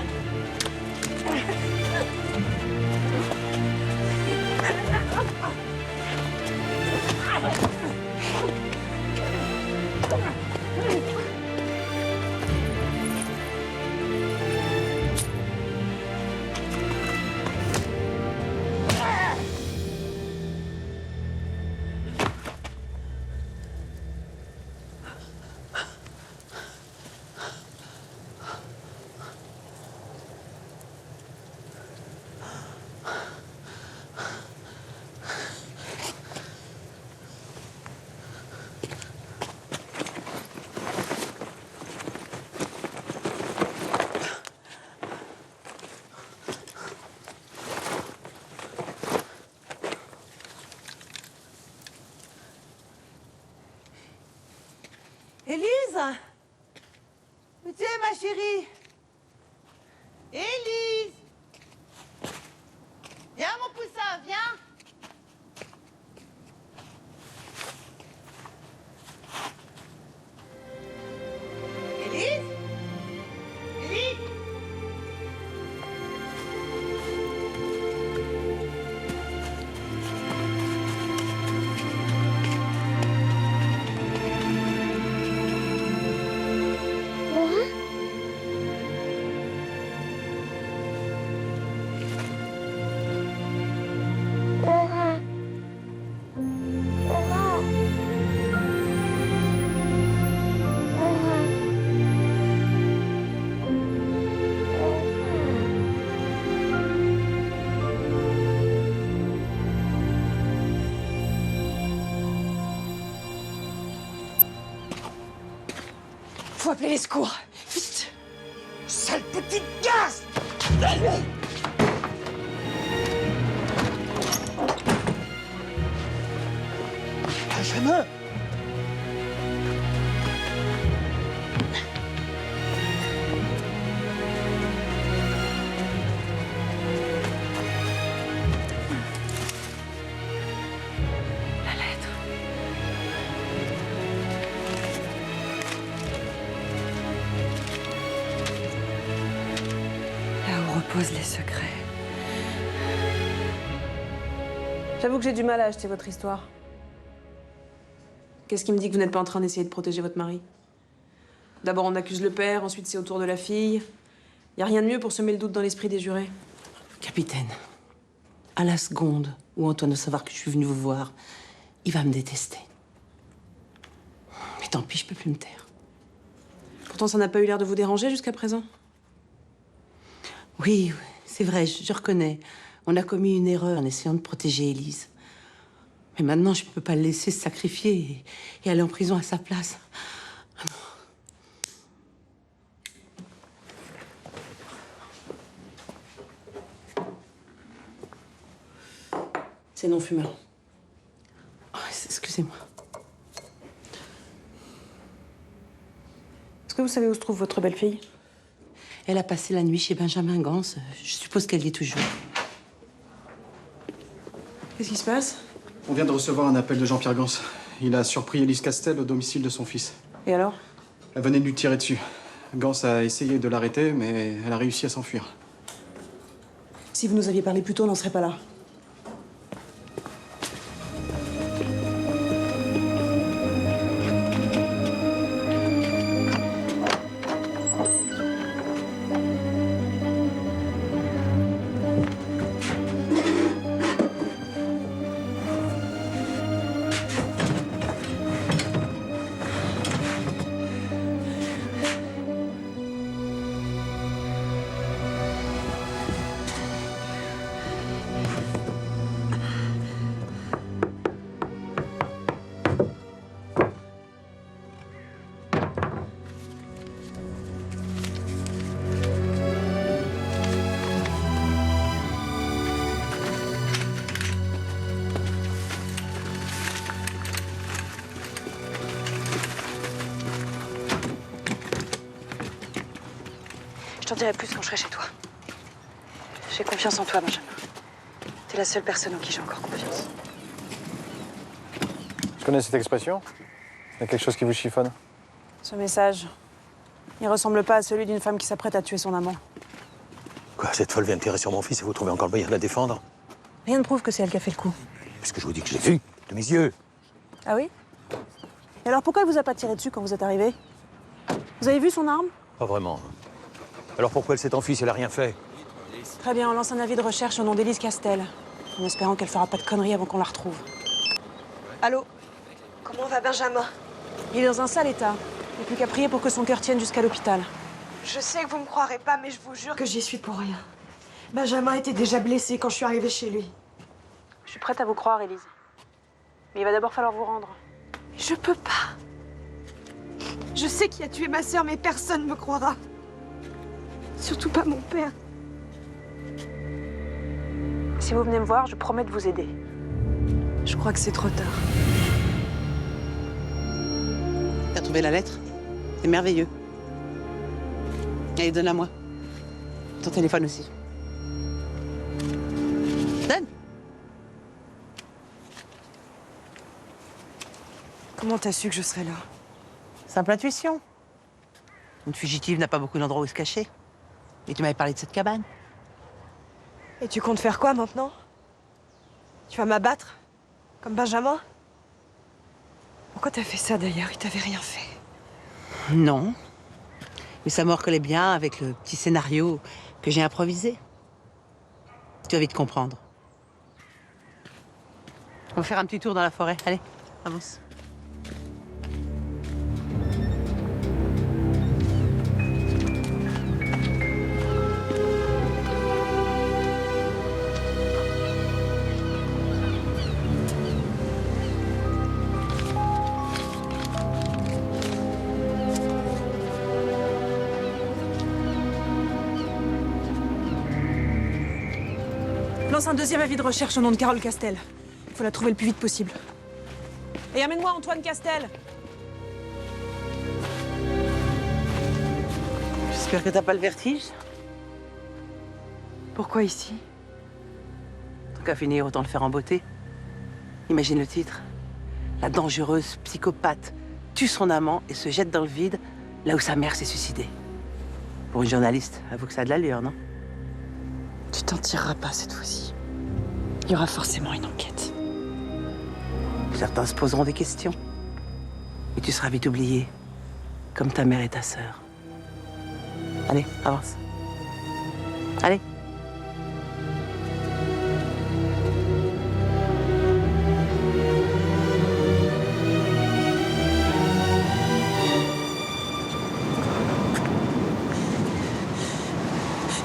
Élise? Mais tu es ma chérie? Élise! Viens, mon poussin, viens! Élise? Élise? Faut appeler les secours. Vite. Sale petite gaze! Benjamin! La lettre. Là où reposent les secrets. J'avoue que j'ai du mal à acheter votre histoire. Qu'est-ce qui me dit que vous n'êtes pas en train d'essayer de protéger votre mari? D'abord on accuse le père, ensuite c'est au tour de la fille. Y a rien de mieux pour semer le doute dans l'esprit des jurés. Capitaine, à la seconde où Antoine va savoir que je suis venue vous voir, il va me détester. Mais tant pis, je peux plus me taire. Pourtant ça n'a pas eu l'air de vous déranger jusqu'à présent. Oui, c'est vrai, je reconnais. On a commis une erreur en essayant de protéger Élise. Mais maintenant, je ne peux pas le laisser se sacrifier et aller en prison à sa place. Ah non. C'est non fumeur. Oh, excusez-moi. Est-ce que vous savez où se trouve votre belle-fille? Elle a passé la nuit chez Benjamin Gans. Je suppose qu'elle y est toujours. Qu'est-ce qui se passe? On vient de recevoir un appel de Jean-Pierre Gans. Il a surpris Élise Castel au domicile de son fils. Et alors? Elle venait de lui tirer dessus. Gans a essayé de l'arrêter, mais elle a réussi à s'enfuir. Si vous nous aviez parlé plus tôt, on n'en serait pas là. Je t'en dirai plus quand je serai chez toi. J'ai confiance en toi, Benjamin. T'es la seule personne en qui j'ai encore confiance. Je connais cette expression. Il y a quelque chose qui vous chiffonne. Ce message, il ressemble pas à celui d'une femme qui s'apprête à tuer son amant. Quoi, cette folle vient de tirer sur mon fils et vous trouvez encore le moyen de la défendre? Rien ne prouve que c'est elle qui a fait le coup. Puisque je vous dis que je l'ai vu, de mes yeux. Ah oui? Et alors pourquoi elle vous a pas tiré dessus quand vous êtes arrivé? Vous avez vu son arme? Pas vraiment. Alors pourquoi elle s'est enfuie si elle a rien fait? Très bien, on lance un avis de recherche au nom d'Élise Castel, en espérant qu'elle fera pas de conneries avant qu'on la retrouve. Allô? Comment va Benjamin? Il est dans un sale état. Il n'y a plus qu'à prier pour que son cœur tienne jusqu'à l'hôpital. Je sais que vous me croirez pas, mais je vous jure que j'y suis pour rien. Benjamin était déjà blessé quand je suis arrivée chez lui. Je suis prête à vous croire, Élise. Mais il va d'abord falloir vous rendre. Je peux pas. Je sais qui a tué ma sœur, mais personne me croira. Surtout pas mon père. Si vous venez me voir, je promets de vous aider. Je crois que c'est trop tard. trouvé la lettre? C'est merveilleux. Allez, donne-la moi. Ton téléphone aussi. Donne. Comment t'as su que je serais là? Simple intuition. Une fugitive n'a pas beaucoup d'endroits où se cacher. Et tu m'avais parlé de cette cabane. Et tu comptes faire quoi maintenant? Tu vas m'abattre? Comme Benjamin? Pourquoi t'as fait ça d'ailleurs? Il t'avait rien fait. Non. Mais sa mort collait bien avec le petit scénario que j'ai improvisé. Tu vas vite comprendre. On va faire un petit tour dans la forêt. Allez, avance. Lance un deuxième avis de recherche au nom de Carole Castel. Il faut la trouver le plus vite possible. Et amène-moi Antoine Castel. J'espère que t'as pas le vertige. Pourquoi ici? Tant qu'à finir, autant le faire en beauté. Imagine le titre. La dangereuse psychopathe tue son amant et se jette dans le vide là où sa mère s'est suicidée. Pour une journaliste, avoue que ça a de l'allure, non? Tu t'en tireras pas cette fois-ci. Il y aura forcément une enquête. Certains se poseront des questions. Et tu seras vite oublié, comme ta mère et ta sœur. Allez, avance. Allez.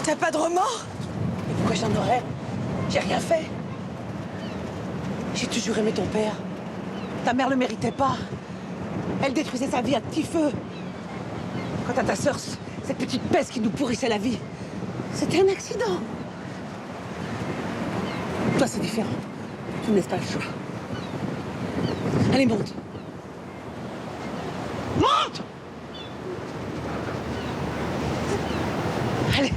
T'as pas de remords? Et pourquoi j'en aurais? J'ai rien fait. J'ai toujours aimé ton père. Ta mère le méritait pas. Elle détruisait sa vie à petit feu. Quant à ta sœur, cette petite peste qui nous pourrissait la vie, c'était un accident. Toi, c'est différent. Tu me laisses pas le choix. Allez, monte. Monte! Allez.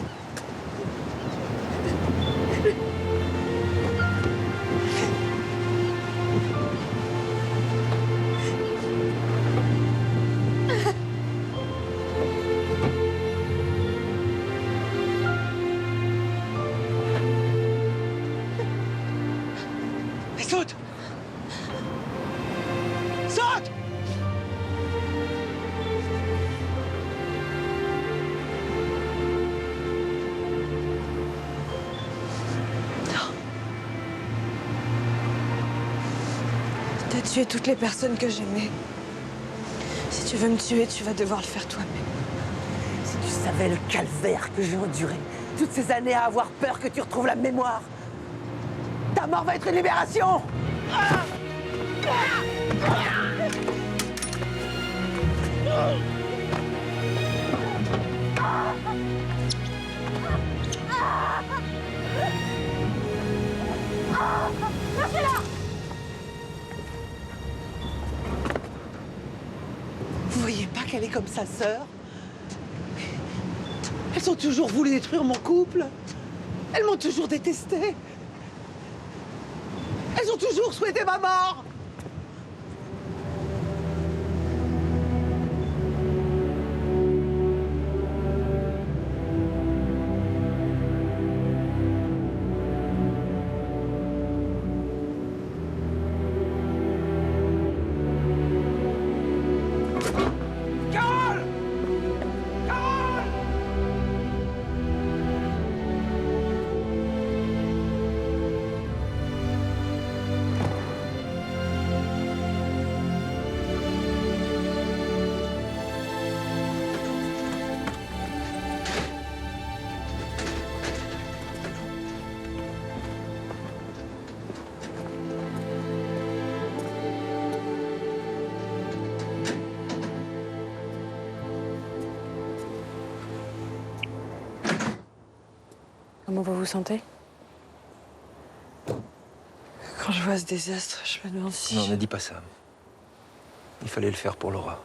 Saute! Saute! T'as tué toutes les personnes que j'aimais. Si tu veux me tuer, tu vas devoir le faire toi-même. Si tu savais le calvaire que j'ai enduré, toutes ces années à avoir peur que tu retrouves la mémoire, ta mort va être une libération! Lâchez-la! Vous voyez pas qu'elle est comme sa sœur? Elles ont toujours voulu détruire mon couple. Elles m'ont toujours détesté. Elles ont toujours souhaité ma mort. Carole! Carole! Comment vous vous sentez? Quand je vois ce désastre, je me demande si... Non, ne dis pas ça. Il fallait le faire pour Laura.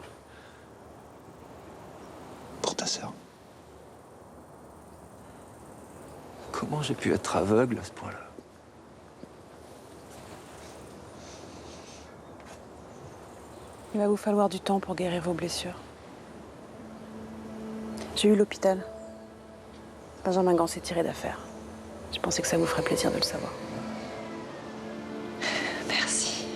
ta sœur. Comment j'ai pu être aveugle à ce point-là? Il va vous falloir du temps pour guérir vos blessures. J'ai eu l'hôpital. Benjamin Gant s'est tiré d'affaire. Je pensais que ça vous ferait plaisir de le savoir. Merci.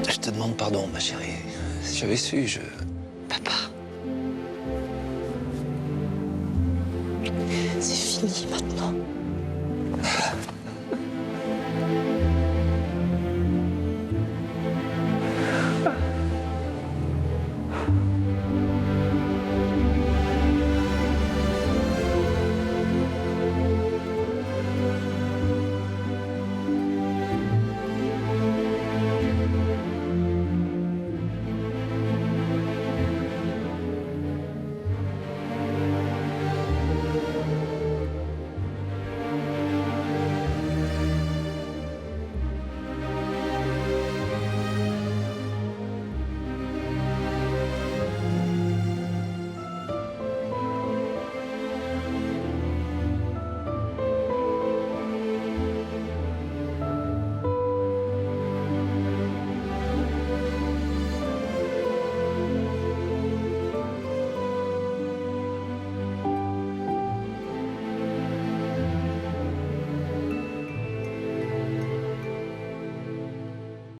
Je te demande pardon, ma chérie. Si j'avais su, Papa. C'est fini maintenant.